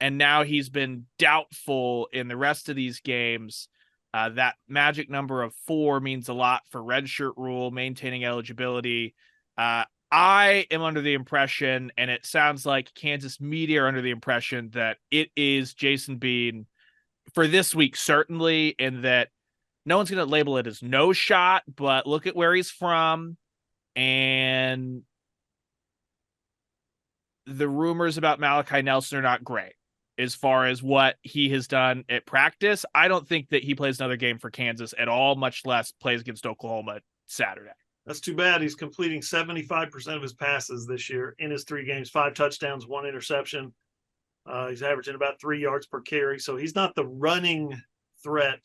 And now he's been doubtful in the rest of these games. That magic number of 4 means a lot for redshirt rule, maintaining eligibility. I am under the impression, and it sounds like Kansas media are under the impression, that it is Jason Bean for this week, certainly, and that no one's going to label it as no shot, but look at where he's from. And the rumors about Malachi Nelson are not great as far as what he has done at practice. I don't think that he plays another game for Kansas at all, much less plays against Oklahoma Saturday. That's too bad. He's completing 75% of his passes this year in his 3 games, 5 touchdowns, 1 interception. He's averaging about 3 yards per carry. So he's not the running threat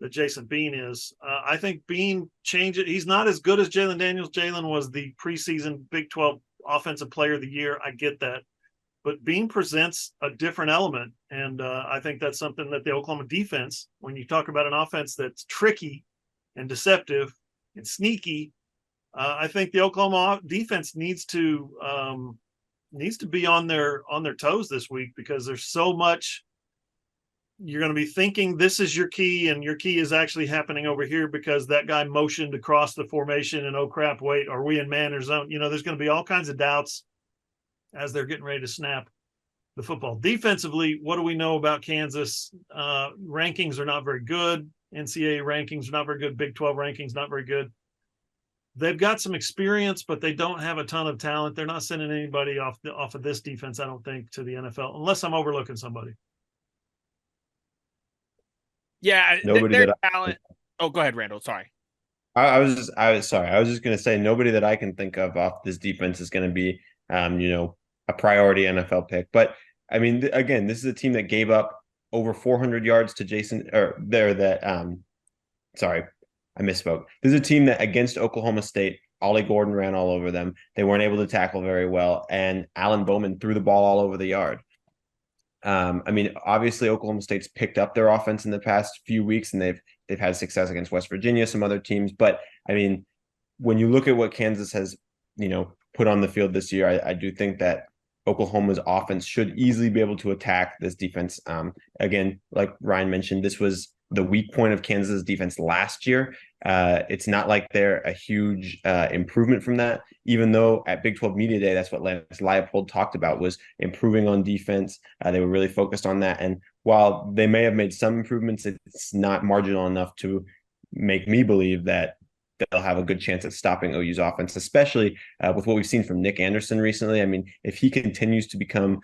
that Jason Bean is. I think Bean changed it. He's not as good as Jalen Daniels. Jalen was the preseason Big 12 Offensive Player of the Year. I get that. But Bean presents a different element, and I think that's something that the Oklahoma defense, when you talk about an offense that's tricky and deceptive and sneaky, I think the Oklahoma defense needs to be on their toes this week, because there's so much. You're going to be thinking this is your key, and your key is actually happening over here because that guy motioned across the formation, and oh crap, wait, are we in man or zone? There's going to be all kinds of doubts as they're getting ready to snap the football. Defensively, what do we know about Kansas? Rankings are not very good. NCAA rankings are not very good. Big 12 rankings, not very good. They've got some experience, but they don't have a ton of talent. They're not sending anybody off of this defense, I don't think, to the NFL, unless I'm overlooking somebody. Yeah, Nobody their talent. Oh, go ahead, Randall. Sorry. I was sorry. I was just going to say nobody that I can think of off this defense is going to be, a priority NFL pick. But I mean, again, this is a team that gave up over 400 yards to Jason, or there that, sorry, I misspoke. This is a team that against Oklahoma State, Ollie Gordon ran all over them. They weren't able to tackle very well, and Alan Bowman threw the ball all over the yard. I mean, obviously Oklahoma State's picked up their offense in the past few weeks, and they've had success against West Virginia, some other teams. But I mean, when you look at what Kansas has, put on the field this year, I do think that Oklahoma's offense should easily be able to attack this defense. Again, like Ryan mentioned, this was the weak point of Kansas' defense last year. It's not like they're a huge improvement from that, even though at Big 12 Media Day, that's what Lance Leipold talked about, was improving on defense. They were really focused on that. And while they may have made some improvements, it's not marginal enough to make me believe that they'll have a good chance at stopping OU's offense, especially with what we've seen from Nick Anderson recently. I mean, if he continues to become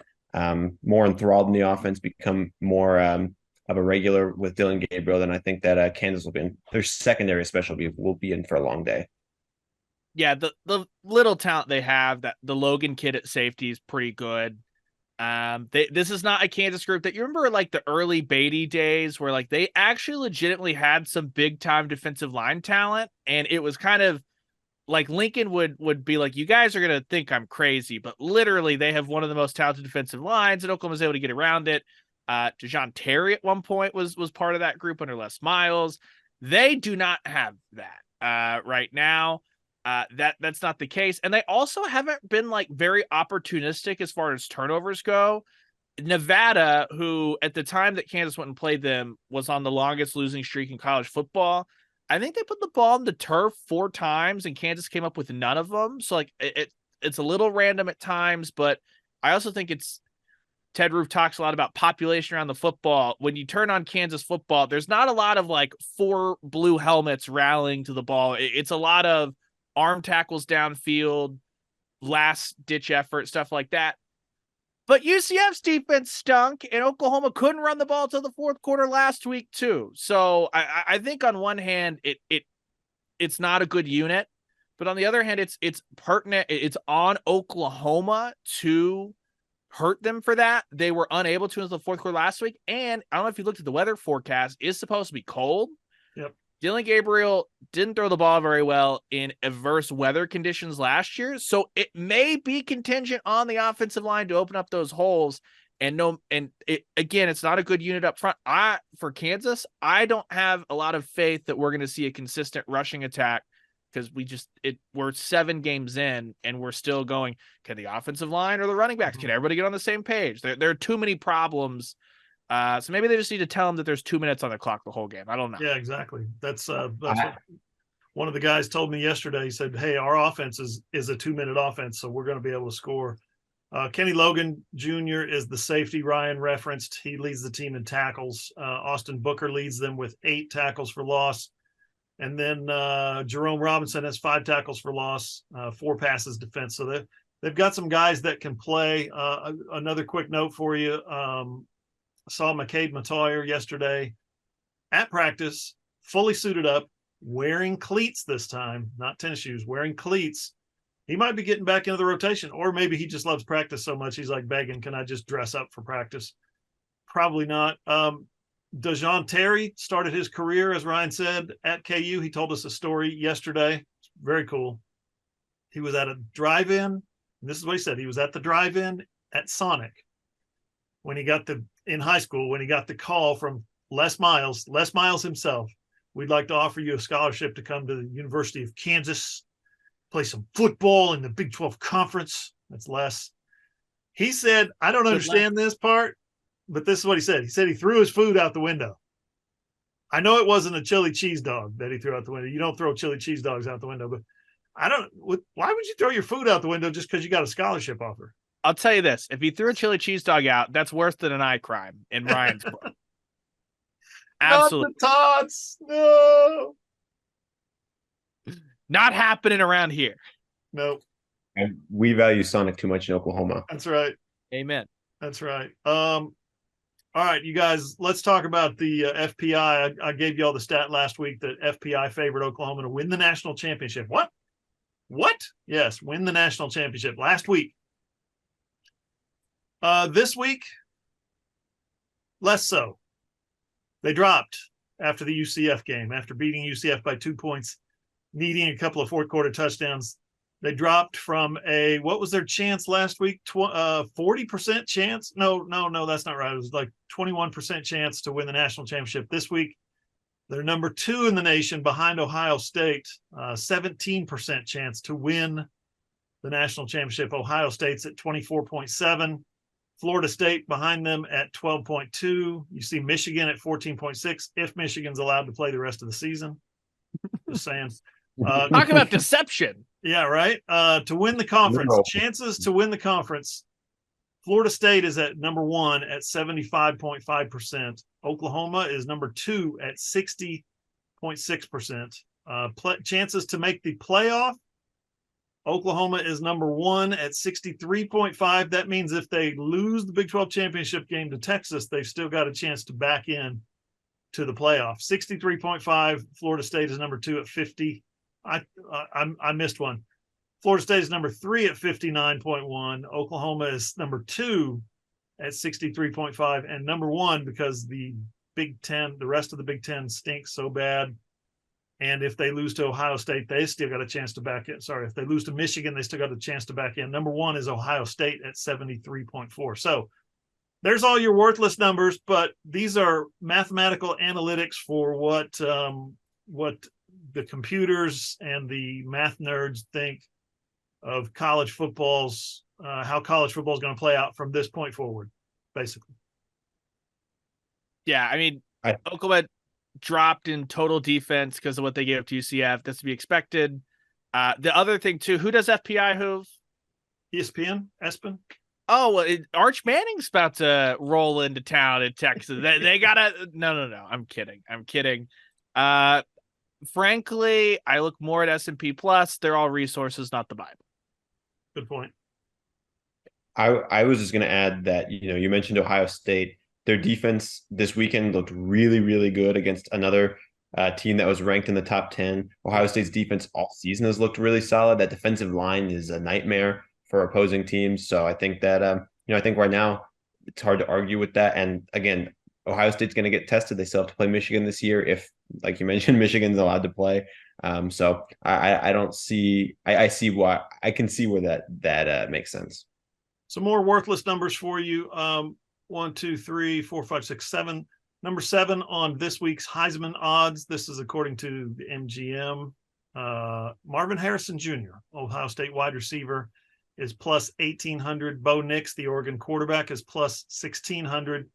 more enthralled in the offense, become more of a regular with Dylan Gabriel, then I think that Kansas will be in their secondary, especially will be in for a long day. Yeah, the little talent they have, that the Logan kid at safety is pretty good. This is not a Kansas group that you remember like the early Beatty days where like they actually legitimately had some big time defensive line talent, and it was kind of like Lincoln would be like, you guys are gonna think I'm crazy, but literally they have one of the most talented defensive lines, and Oklahoma was able to get around it. DeJoun Terry at one point was part of that group under Les Miles. They do not have that right now. That's not the case. And they also haven't been like very opportunistic as far as turnovers go. Nevada, who at the time that Kansas went and played them was on the longest losing streak in college football, I think they put the ball on the turf 4 times and Kansas came up with none of them. So like it's a little random at times, but I also think it's Ted Roof talks a lot about population around the football. When you turn on Kansas football, there's not a lot of like 4 blue helmets rallying to the ball. It's a lot of arm tackles downfield, last ditch effort, stuff like that. But UCF's defense stunk, and Oklahoma couldn't run the ball till the 4th quarter last week too. So I think on one hand, it's not a good unit, but on the other hand, it's pertinent. It's on Oklahoma to hurt them for that. They were unable to until the 4th quarter last week, and I don't know if you looked at the weather forecast. It's supposed to be cold. Yep. Dylan Gabriel didn't throw the ball very well in adverse weather conditions last year, so it may be contingent on the offensive line to open up those holes. And it's not a good unit up front. For Kansas, I don't have a lot of faith that we're going to see a consistent rushing attack because we're 7 games in and we're still going, can the offensive line or the running backs, can everybody get on the same page? There are too many problems. So maybe they just need to tell them that there's 2 minutes on the clock the whole game. I don't know. Yeah, exactly. That's what one of the guys told me yesterday. He said, hey, our offense is a 2-minute offense, so we're going to be able to score. Kenny Logan Jr. is the safety Ryan referenced. He leads the team in tackles. Austin Booker leads them with 8 tackles for loss. And then Jerome Robinson has 5 tackles for loss, 4 passes defense. So they've got some guys that can play. Another quick note for you. I saw McCabe Matoyer yesterday at practice, fully suited up, wearing cleats this time, not tennis shoes, wearing cleats. He might be getting back into the rotation, or maybe he just loves practice so much he's like begging, can I just dress up for practice? Probably not. DeJoun Terry started his career, as Ryan said, at KU. He told us a story yesterday. It's very cool. He was at a drive-in, and this is what he said. He was at the drive-in at Sonic when he got in high school, when he got the call from Les Miles himself. We'd like to offer you a scholarship to come to the University of Kansas, play some football in the Big 12 Conference. That's Les. He said, I don't understand this part, but this is what he said. He said he threw his food out the window. I know it wasn't a chili cheese dog that he threw out the window. You don't throw chili cheese dogs out the window, but why would you throw your food out the window just because you got a scholarship offer? I'll tell you this. If he threw a chili cheese dog out, that's worse than an eye crime in Ryan's book. Absolutely. Not the tots. No. Not happening around here. Nope. And we value Sonic too much in Oklahoma. That's right. Amen. That's right. All right, you guys, let's talk about the FPI. I gave you all the stat last week that FPI favored Oklahoma to win the national championship. What? Yes, win the national championship last week. This week, less so. They dropped after the UCF game, after beating UCF by 2 points, needing a couple of fourth quarter touchdowns. They dropped from what was their chance last week? 40% chance? No, that's not right. It was like 21% chance to win the national championship. This week, they're number 2 in the nation behind Ohio State, 17% chance to win the national championship. Ohio State's at 24.7. Florida State behind them at 12.2. You see Michigan at 14.6 if Michigan's allowed to play the rest of the season. Just saying. Talk about deception. Yeah, right. To win the conference, chances to win the conference, Florida State is at number 1 at 75.5%. Oklahoma is number 2 at 60.6%. Chances to make the playoff, Oklahoma is number 1 at 63.5. That means if they lose the Big 12 championship game to Texas, they've still got a chance to back in to the playoff. 63.5. Florida State is number 2 at 50. I missed one. Florida State is number 3 at 59.1. Oklahoma is number 2 at 63.5, and number 1 because the Big Ten, the rest of the Big Ten stinks so bad. And if they lose to Ohio State, they still got a chance to back in. Sorry, if they lose to Michigan, they still got a chance to back in. Number 1 is Ohio State at 73.4. So there's all your worthless numbers, but these are mathematical analytics for what the computers and the math nerds think of college football's how college football is going to play out from this point forward, basically. Yeah, I mean, Oklahoma dropped in total defense because of what they gave up to UCF. That's to be expected. The other thing too, who does FPI? Who? ESPN, Espen. Oh, well, Arch Manning's about to roll into town in Texas. They gotta. No. I'm kidding. Frankly, I look more at S&P Plus. They're all resources, not the Bible. Good point. I was just going to add that, you mentioned Ohio State. Their defense this weekend looked really, really good against another team that was ranked in the top 10. Ohio State's defense all season has looked really solid. That defensive line is a nightmare for opposing teams. So I think that, I think right now it's hard to argue with that. And again, Ohio State's going to get tested. They still have to play Michigan this year if, like you mentioned, Michigan's allowed to play. So I don't see – I see why – I can see where that makes sense. Some more worthless numbers for you. 1, 2, 3, 4, 5, 6, 7. Number 7 on this week's Heisman odds. This is according to the MGM. Marvin Harrison Jr., Ohio State wide receiver, is plus 1,800. Bo Nix, the Oregon quarterback, is plus 1,600.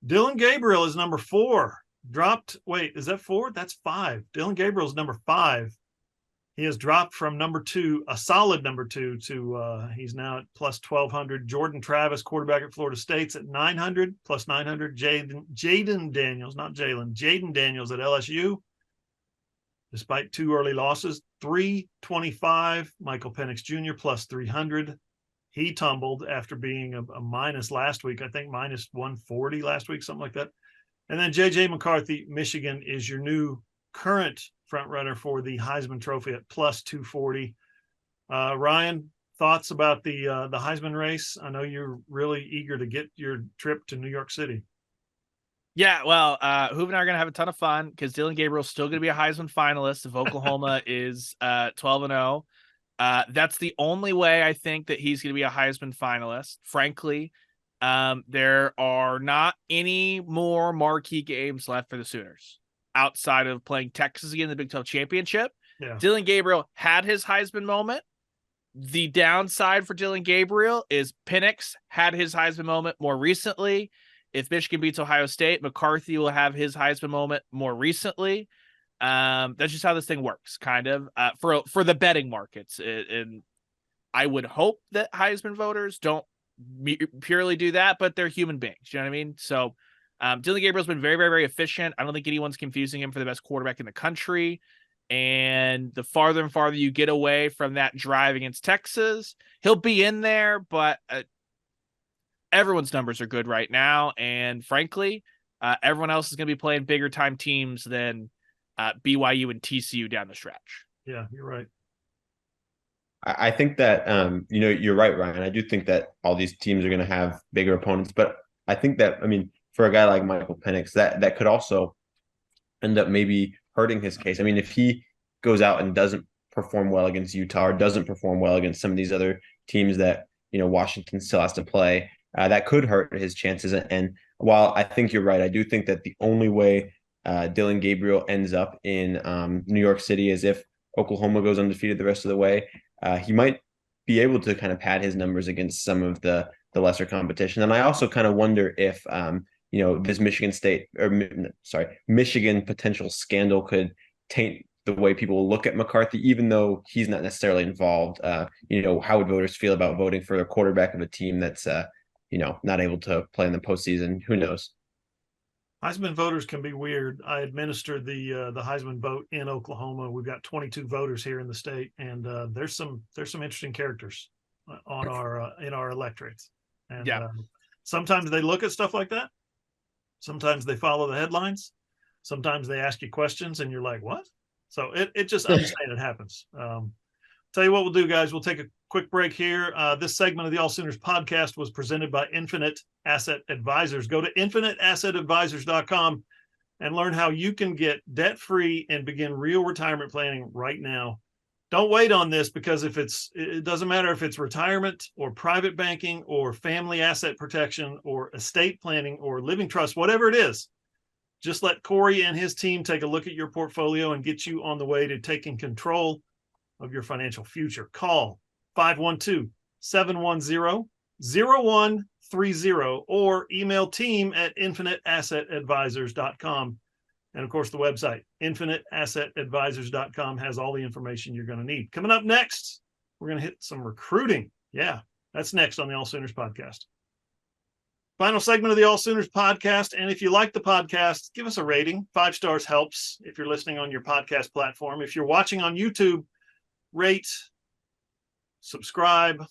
Dylan Gabriel is number 4. Dropped. Wait, is that 4? That's 5. Dylan Gabriel is number 5. He has dropped from number 2, a solid number 2, to he's now at plus 1,200. Jordan Travis, quarterback at Florida State's at 900, plus 900. Jaden Daniels, not Jalen, Jaden Daniels at LSU, despite 2 early losses, 325. Michael Penix Jr. plus 300. He tumbled after being a minus last week. I think minus 140 last week, something like that. And then J.J. McCarthy, Michigan, is your new current front runner for the Heisman Trophy at plus 240. Ryan, thoughts about the Heisman race? I know you're really eager to get your trip to New York City. Yeah, well, Hoover and I are going to have a ton of fun because Dylan Gabriel's still going to be a Heisman finalist if Oklahoma is 12-0. That's the only way I think that he's going to be a Heisman finalist. Frankly, there are not any more marquee games left for the Sooners outside of playing Texas again in the Big 12 championship. Yeah. Dylan Gabriel had his Heisman moment. The downside for Dylan Gabriel is Penix had his Heisman moment more recently. If Michigan beats Ohio State, McCarthy will have his Heisman moment more recently. That's just how this thing works, kind of, for the betting markets. And I would hope that Heisman voters don't purely do that, but they're human beings. You know what I mean? So Dylan Gabriel's been very, very, very efficient. I don't think anyone's confusing him for the best quarterback in the country. And the farther and farther you get away from that drive against Texas, he'll be in there, but everyone's numbers are good right now. And frankly, everyone else is going to be playing bigger time teams than BYU and TCU down the stretch. Yeah, you're right. I think that you're right, Ryan. I do think that all these teams are going to have bigger opponents, but I think that, I mean, for a guy like Michael Penix, that could also end up maybe hurting his case. I mean, if he goes out and doesn't perform well against Utah or doesn't perform well against some of these other teams that Washington still has to play, that could hurt his chances. And while I think you're right, I do think that the only way Dillon Gabriel ends up in New York City is if Oklahoma goes undefeated the rest of the way. He might be able to kind of pad his numbers against some of the lesser competition. And I also kind of wonder if this Michigan potential scandal could taint the way people look at McCarthy, even though he's not necessarily involved. How would voters feel about voting for a quarterback of a team that's not able to play in the postseason? Who knows? Heisman voters can be weird. I administered the Heisman vote in Oklahoma. We've got 22 voters here in the state, and there's some interesting characters on in our electorates. And sometimes they look at stuff like that. Sometimes they follow the headlines. Sometimes they ask you questions, and you're like, "What?" So it just understand it happens. Tell you what we'll do, guys. We'll take a quick break here. This segment of the AllSooners podcast was presented by Infinite Asset Advisors. Go to infiniteassetadvisors.com and learn how you can get debt-free and begin real retirement planning right now. Don't wait on this, because it doesn't matter if it's retirement or private banking or family asset protection or estate planning or living trust, whatever it is. Just let Corey and his team take a look at your portfolio and get you on the way to taking control of your financial future. Call 512-710-0130 or email team@infiniteassetadvisors.com. And of course, the website, infiniteassetadvisors.com, has all the information you're going to need. Coming up next, we're going to hit some recruiting. Yeah, that's next on the AllSooners podcast. Final segment of the AllSooners podcast. And if you like the podcast, give us a rating. 5 stars helps if you're listening on your podcast platform. If you're watching on YouTube, rate, subscribe,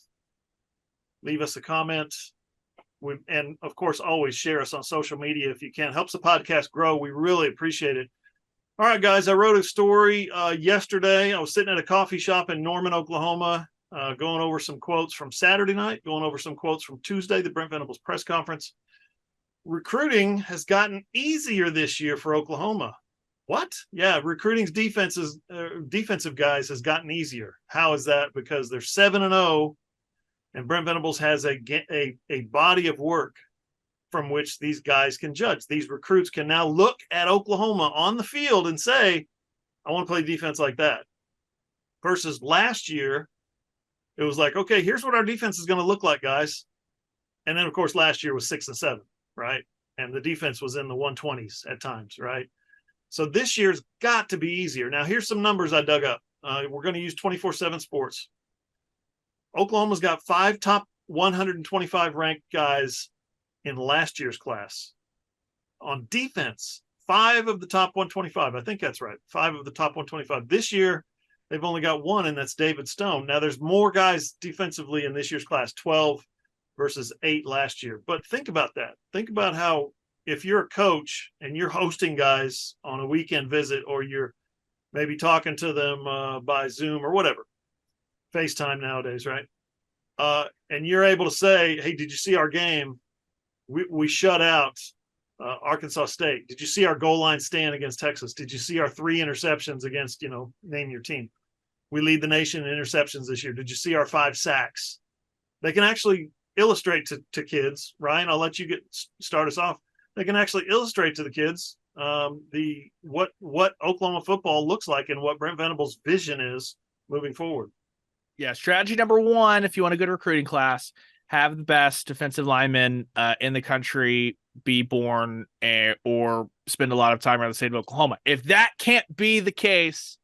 leave us a comment. And of course, always share us on social media if you can. Helps the podcast grow. We really appreciate it. All right, guys, I wrote a story yesterday. I was sitting at a coffee shop in Norman, Oklahoma, going over some quotes from Saturday night, going over some quotes from Tuesday, the Brent Venables press conference. Recruiting has gotten easier this year for Oklahoma. What? Yeah, recruiting's defensive guys has gotten easier. How is that? Because they're 7-0, and Brent Venables has a body of work from which these guys can judge. These recruits can now look at Oklahoma on the field and say, I want to play defense like that. Versus last year, it was like, okay, here's what our defense is going to look like, guys. And then, of course, last year was 6-7, right? And the defense was in the 120s at times, right? So this year's got to be easier. Now, here's some numbers I dug up. We're going to use 24/7 Sports. Oklahoma's got 5 top 125 ranked guys in last year's class. On defense, 5 of the top 125. I think that's right. 5 of the top 125. This year, they've only got 1, and that's David Stone. Now, there's more guys defensively in this year's class, 12 versus 8 last year. But think about that. Think about how, if you're a coach and you're hosting guys on a weekend visit, or you're maybe talking to them by Zoom or whatever, FaceTime nowadays, right? And you're able to say, hey, did you see our game? We shut out Arkansas State. Did you see our goal line stand against Texas? Did you see our 3 interceptions against, name your team? We lead the nation in interceptions this year. Did you see our 5 sacks? They can actually illustrate to kids. Ryan, I'll let you start us off. They can actually illustrate to the kids what Oklahoma football looks like and what Brent Venables' vision is moving forward. Yeah, strategy number 1, if you want a good recruiting class, have the best defensive linemen in the country be born or spend a lot of time around the state of Oklahoma. If that can't be the case,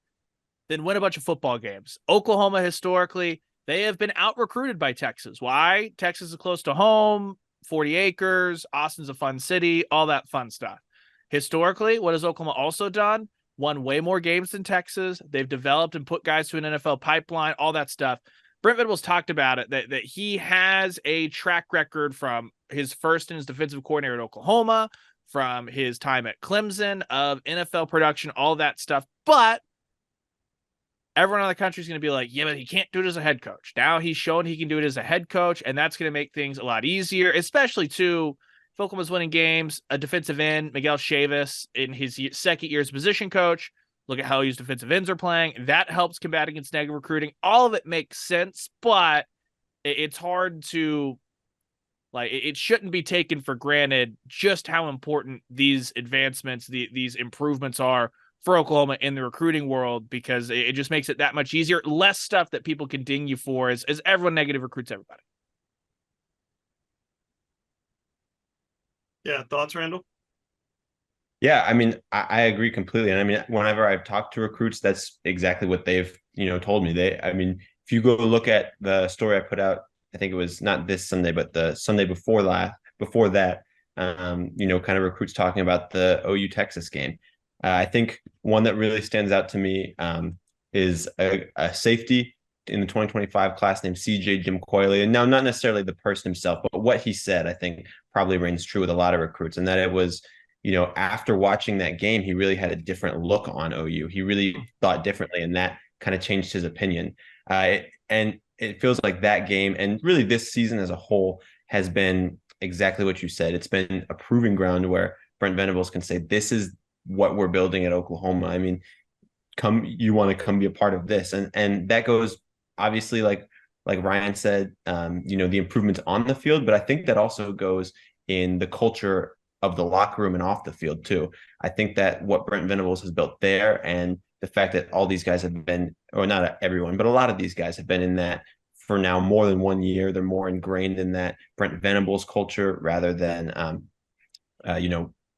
then win a bunch of football games. Oklahoma, historically, they have been out-recruited by Texas. Why? Texas is close to home, 40 acres, Austin's a fun city, all that fun stuff. Historically, what has Oklahoma also done? Won way more games than Texas. They've developed and put guys to an NFL pipeline, all that stuff. Brent Venables talked about it, that he has a track record from his first and his defensive coordinator at Oklahoma, from his time at Clemson, of NFL production, all that stuff. But everyone in the country is going to be like, yeah, but he can't do it as a head coach. Now he's shown he can do it as a head coach, and that's going to make things a lot easier, especially too. If Oklahoma's winning games, a defensive end, Miguel Chavis, in his second year as position coach. Look at how his defensive ends are playing. That helps combat against negative recruiting. All of it makes sense, but it's hard to, like, it shouldn't be taken for granted just how important these advancements, these improvements are for Oklahoma in the recruiting world, because it just makes it that much easier. Less stuff that people can ding you for as everyone negative recruits everybody. Yeah. Thoughts, Randall? Yeah, I mean, I agree completely. And I mean, whenever I've talked to recruits, that's exactly what they've, told me. I mean, if you go look at the story I put out, I think it was not this Sunday, but the Sunday before that, kind of recruits talking about the OU Texas game. I think one that really stands out to me is a safety in the 2025 class named CJ Jim Coyley. And now, not necessarily the person himself, but what he said, I think probably rings true with a lot of recruits. And that it was, after watching that game, he really had a different look on OU. He really thought differently, and that kind of changed his opinion. And it feels like that game, and really this season as a whole, has been exactly what you said. It's been a proving ground where Brent Venables can say, this is what we're building at Oklahoma. I mean, you want to come be a part of this. And that goes, obviously, like Ryan said, the improvements on the field, but I think that also goes in the culture of the locker room and off the field too. I think that what Brent Venables has built there, and the fact that all these guys have been, or not everyone, but a lot of these guys have been in that for now more than 1 year. They're more ingrained in that Brent Venables culture rather than,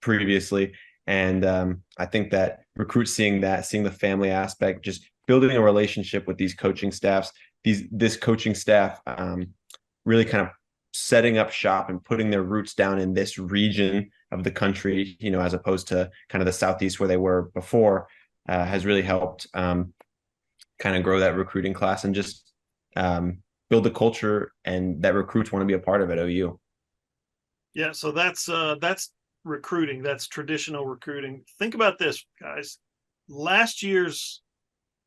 previously. And I think that recruits seeing the family aspect, just building a relationship with these coaching staffs, this coaching staff really kind of setting up shop and putting their roots down in this region of the country, as opposed to kind of the Southeast where they were before, has really helped kind of grow that recruiting class and just build the culture and that recruits want to be a part of at OU. Yeah, so that's recruiting. That's traditional recruiting. Think about this, guys. Last year's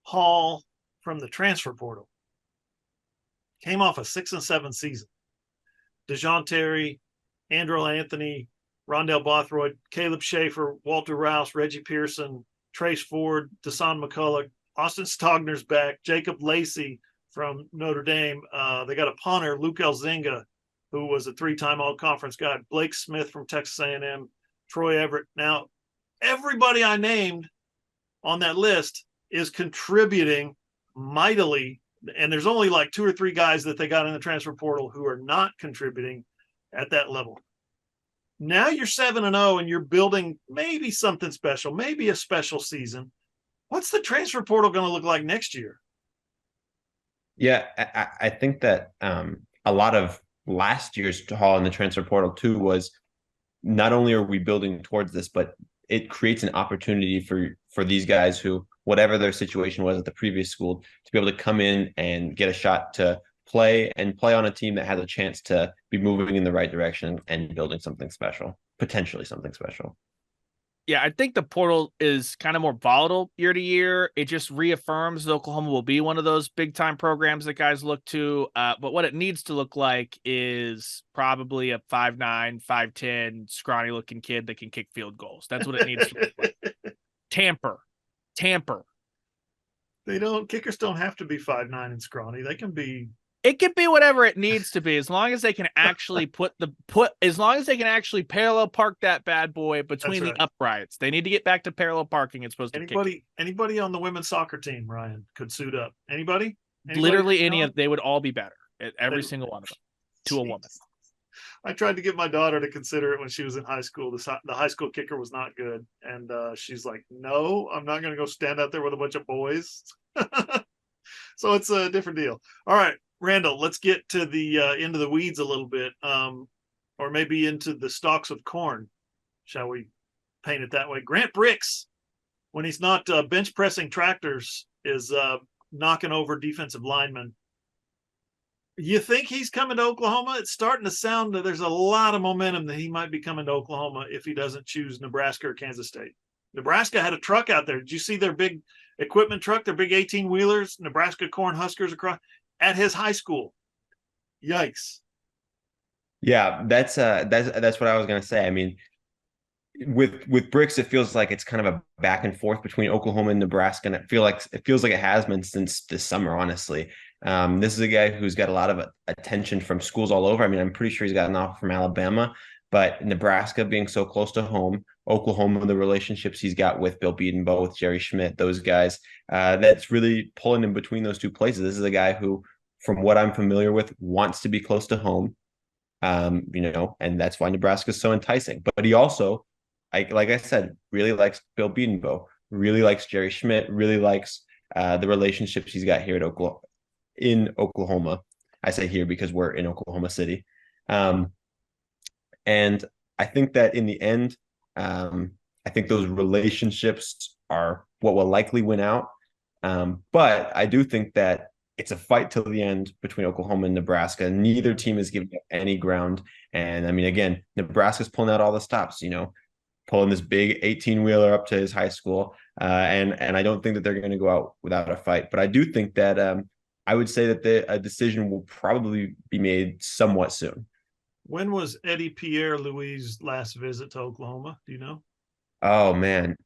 haul from the transfer portal came off a 6-7 season. DeJoun Terry, Andrew Anthony, Rondell Bothroyd, Caleb Schaefer, Walter Rouse, Reggie Pearson, Trace Ford, Dasan McCullough, Austin Stogner's back, Jacob Lacey from Notre Dame. They got a punter, Luke Elzinga, who was a 3-time all-conference guy, Blake Smith from Texas A&M, Troy Everett. Now, everybody I named on that list is contributing mightily, and there's only like 2 or 3 guys that they got in the transfer portal who are not contributing at that level. Now you're 7-0 and you're building maybe something special, maybe a special season. What's the transfer portal going to look like next year? Yeah, I think that a lot of last year's haul in the transfer portal too was, not only are we building towards this, but it creates an opportunity for these guys who, whatever their situation was at the previous school, to be able to come in and get a shot to play on a team that has a chance to be moving in the right direction and building something special, potentially something special. Yeah, I think the portal is kind of more volatile year to year. It just reaffirms that Oklahoma will be one of those big time programs that guys look to. But what it needs to look like is probably a 5'9", 5'10", scrawny looking kid that can kick field goals. That's what it needs to look like. Tamper. Kickers don't have to be 5'9" and scrawny. They can be. It can be whatever it needs to be, as long as they can actually as long as they can actually parallel park that bad boy between the uprights. They need to get back to parallel parking. It's supposed to anybody on the women's soccer team, Ryan, could suit up. Anybody? Literally any of, they would all be better at every single one of them to a woman. I tried to get my daughter to consider it when she was in high school. The high school kicker was not good. And she's like, no, I'm not going to go stand out there with a bunch of boys. So it's a different deal. All right, Randall, let's get to the into the weeds a little bit, or maybe into the stalks of corn. Shall we paint it that way? Grant Bricks, when he's not bench pressing tractors, is knocking over defensive linemen. You think he's coming to Oklahoma? It's starting to sound that there's a lot of momentum that he might be coming to Oklahoma if he doesn't choose Nebraska or Kansas State. Nebraska had a truck out there. Did you see their big equipment truck, their big 18-wheelers, Nebraska Corn Huskers across at his high school? Yikes. Yeah, that's what I was gonna say. I mean, with Bricks, it feels like it's kind of a back and forth between Oklahoma and Nebraska, and it feels like it has been since this summer, honestly. This is a guy who's got a lot of attention from schools all over. I mean, I'm pretty sure he's got an offer from Alabama, but Nebraska being so close to home, Oklahoma, the relationships he's got with Bill Bedenbaugh, with Jerry Schmidt, those guys, that's really pulling him between those two places. This is a guy who, from what I'm familiar with, wants to be close to home. And that's why Nebraska is so enticing. But he also, like I said, really likes Bill Bedenbaugh, really likes Jerry Schmidt, really likes the relationships he's got here in Oklahoma. I say here because we're in Oklahoma City. And I think that in the end, I think those relationships are what will likely win out. But I do think that it's a fight till the end between Oklahoma and Nebraska. Neither team is giving up any ground. And I mean, again, Nebraska's pulling out all the stops, pulling this big 18-wheeler up to his high school. And I don't think that they're going to go out without a fight. But I do think that I would say that a decision will probably be made somewhat soon. When was Eddie Pierre-Louis' last visit to Oklahoma? Do you know? Oh, man.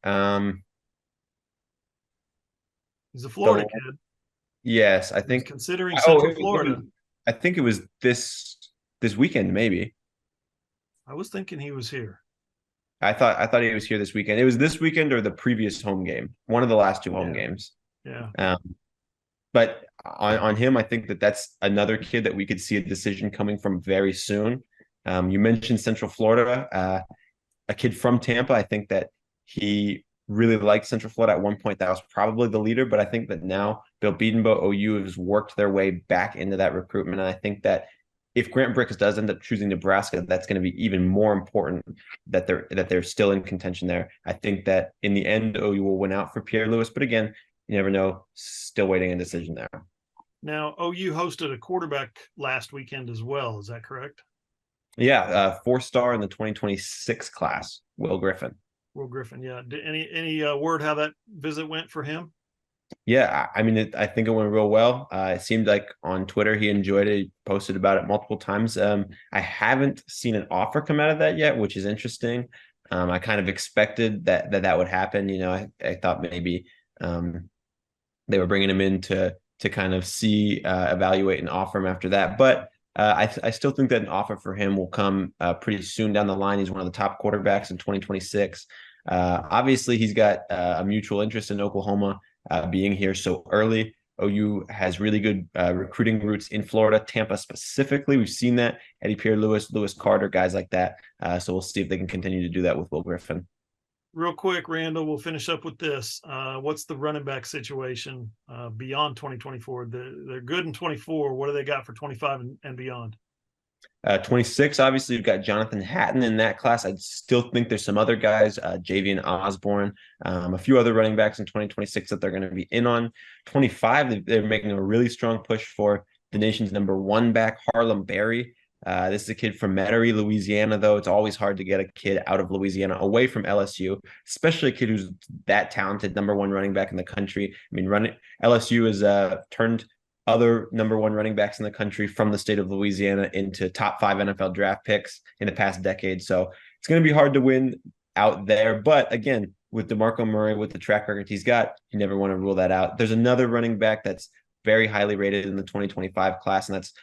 He's a Florida kid. Yes, I think considering Central Florida. I think it was this weekend, maybe. I was thinking he was here. I thought he was here this weekend. It was this weekend or the previous home game, one of the last two home games. Yeah. But on him, I think that's another kid that we could see a decision coming from very soon. You mentioned Central Florida, a kid from Tampa. I think that he really liked Central Florida at one point. That was probably the leader, but I think that now Bill Bedenbaugh, OU has worked their way back into that recruitment. And I think that if Grant Bricks does end up choosing Nebraska, that's going to be even more important that they're still in contention there. I think that in the end, OU will win out for Pierre-Louis, but again, you never know. Still waiting a decision there. Now, OU hosted a quarterback last weekend as well. Is that correct? Yeah, 4-star in the 2026 class, Will Griffin. Will Griffin, yeah. Any word how that visit went for him? Yeah, I mean, I think it went real well. It seemed like on Twitter he enjoyed it. He posted about it multiple times. I haven't seen an offer come out of that yet, which is interesting. I kind of expected that would happen. I thought maybe they were bringing him in to kind of see, evaluate, and offer him after that. But I still think that an offer for him will come pretty soon down the line. He's one of the top quarterbacks in 2026. Obviously, he's got a mutual interest in Oklahoma being here so early. OU has really good recruiting routes in Florida, Tampa specifically. We've seen that. Eddie Pierre-Louis, Lewis Carter, guys like that. So we'll see if they can continue to do that with Will Griffin. Real quick, Randall, we'll finish up with this. What's the running back situation beyond 2024? They're good in 24. What do they got for 25 and beyond? 26, obviously, you've got Jonathan Hatton in that class. I still think there's some other guys, Javian Osborne, a few other running backs in 2026 that they're going to be in on. 25, they're making a really strong push for the nation's number one back, Harlem Berry. This is a kid from Metairie, Louisiana, though. It's always hard to get a kid out of Louisiana away from LSU, especially a kid who's that talented, number one running back in the country. I mean, LSU has turned other number one running backs in the country from the state of Louisiana into top 5 NFL draft picks in the past decade. So it's going to be hard to win out there. But again, with DeMarco Murray, with the track record he's got, you never want to rule that out. There's another running back that's very highly rated in the 2025 class, and that's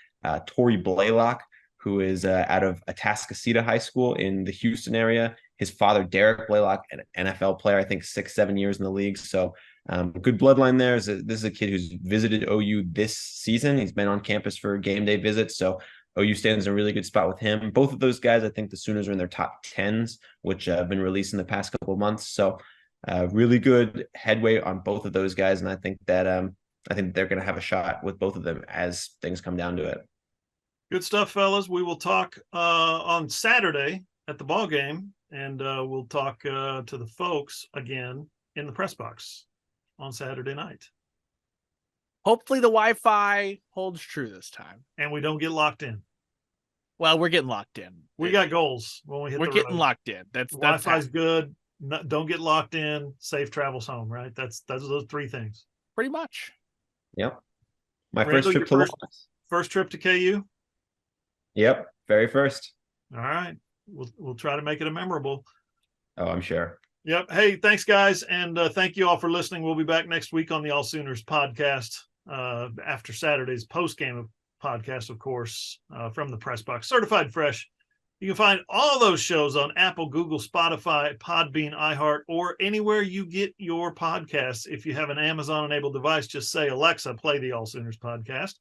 Torrey Blaylock, who is out of Atascocita High School in the Houston area. His father, Derek Blaylock, an NFL player, I think 6-7 years in the league. So good bloodline there. This is a kid who's visited OU this season. He's been on campus for game day visits. So OU stands in a really good spot with him. Both of those guys, I think the Sooners are in their top 10s, which have been released in the past couple of months. So really good headway on both of those guys. And I think that they're going to have a shot with both of them as things come down to it. Good stuff, fellas. We will talk on Saturday at the ball game, and we'll talk to the folks again in the press box on Saturday night. Hopefully the Wi-Fi holds true this time. And we don't get locked in. Well, we're getting locked in. We got goals when we hit We're the getting road. locked in. That's Wi-Fi's good. No, don't get locked in. Safe travels home, right? That's those three things. pretty much. Yep. My Randall, first trip your to Lost. First trip to KU? Yep. Very first. All right. We'll try to make it a memorable. Oh, I'm sure. Yep. Hey, thanks, guys. And thank you all for listening. We'll be back next week on the AllSooners podcast after Saturday's post-game podcast, of course, from the press box. Certified fresh. You can find all those shows on Apple, Google, Spotify, Podbean, iHeart, or anywhere you get your podcasts. If you have an Amazon-enabled device, just say, Alexa, play the AllSooners podcast.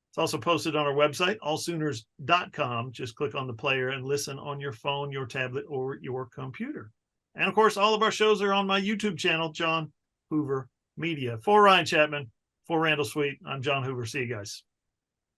It's also posted on our website, allsooners.com. Just click on the player and listen on your phone, your tablet, or your computer. And, of course, all of our shows are on my YouTube channel, John Hoover Media. For Ryan Chapman, for Randall Sweet, I'm John Hoover. See you guys.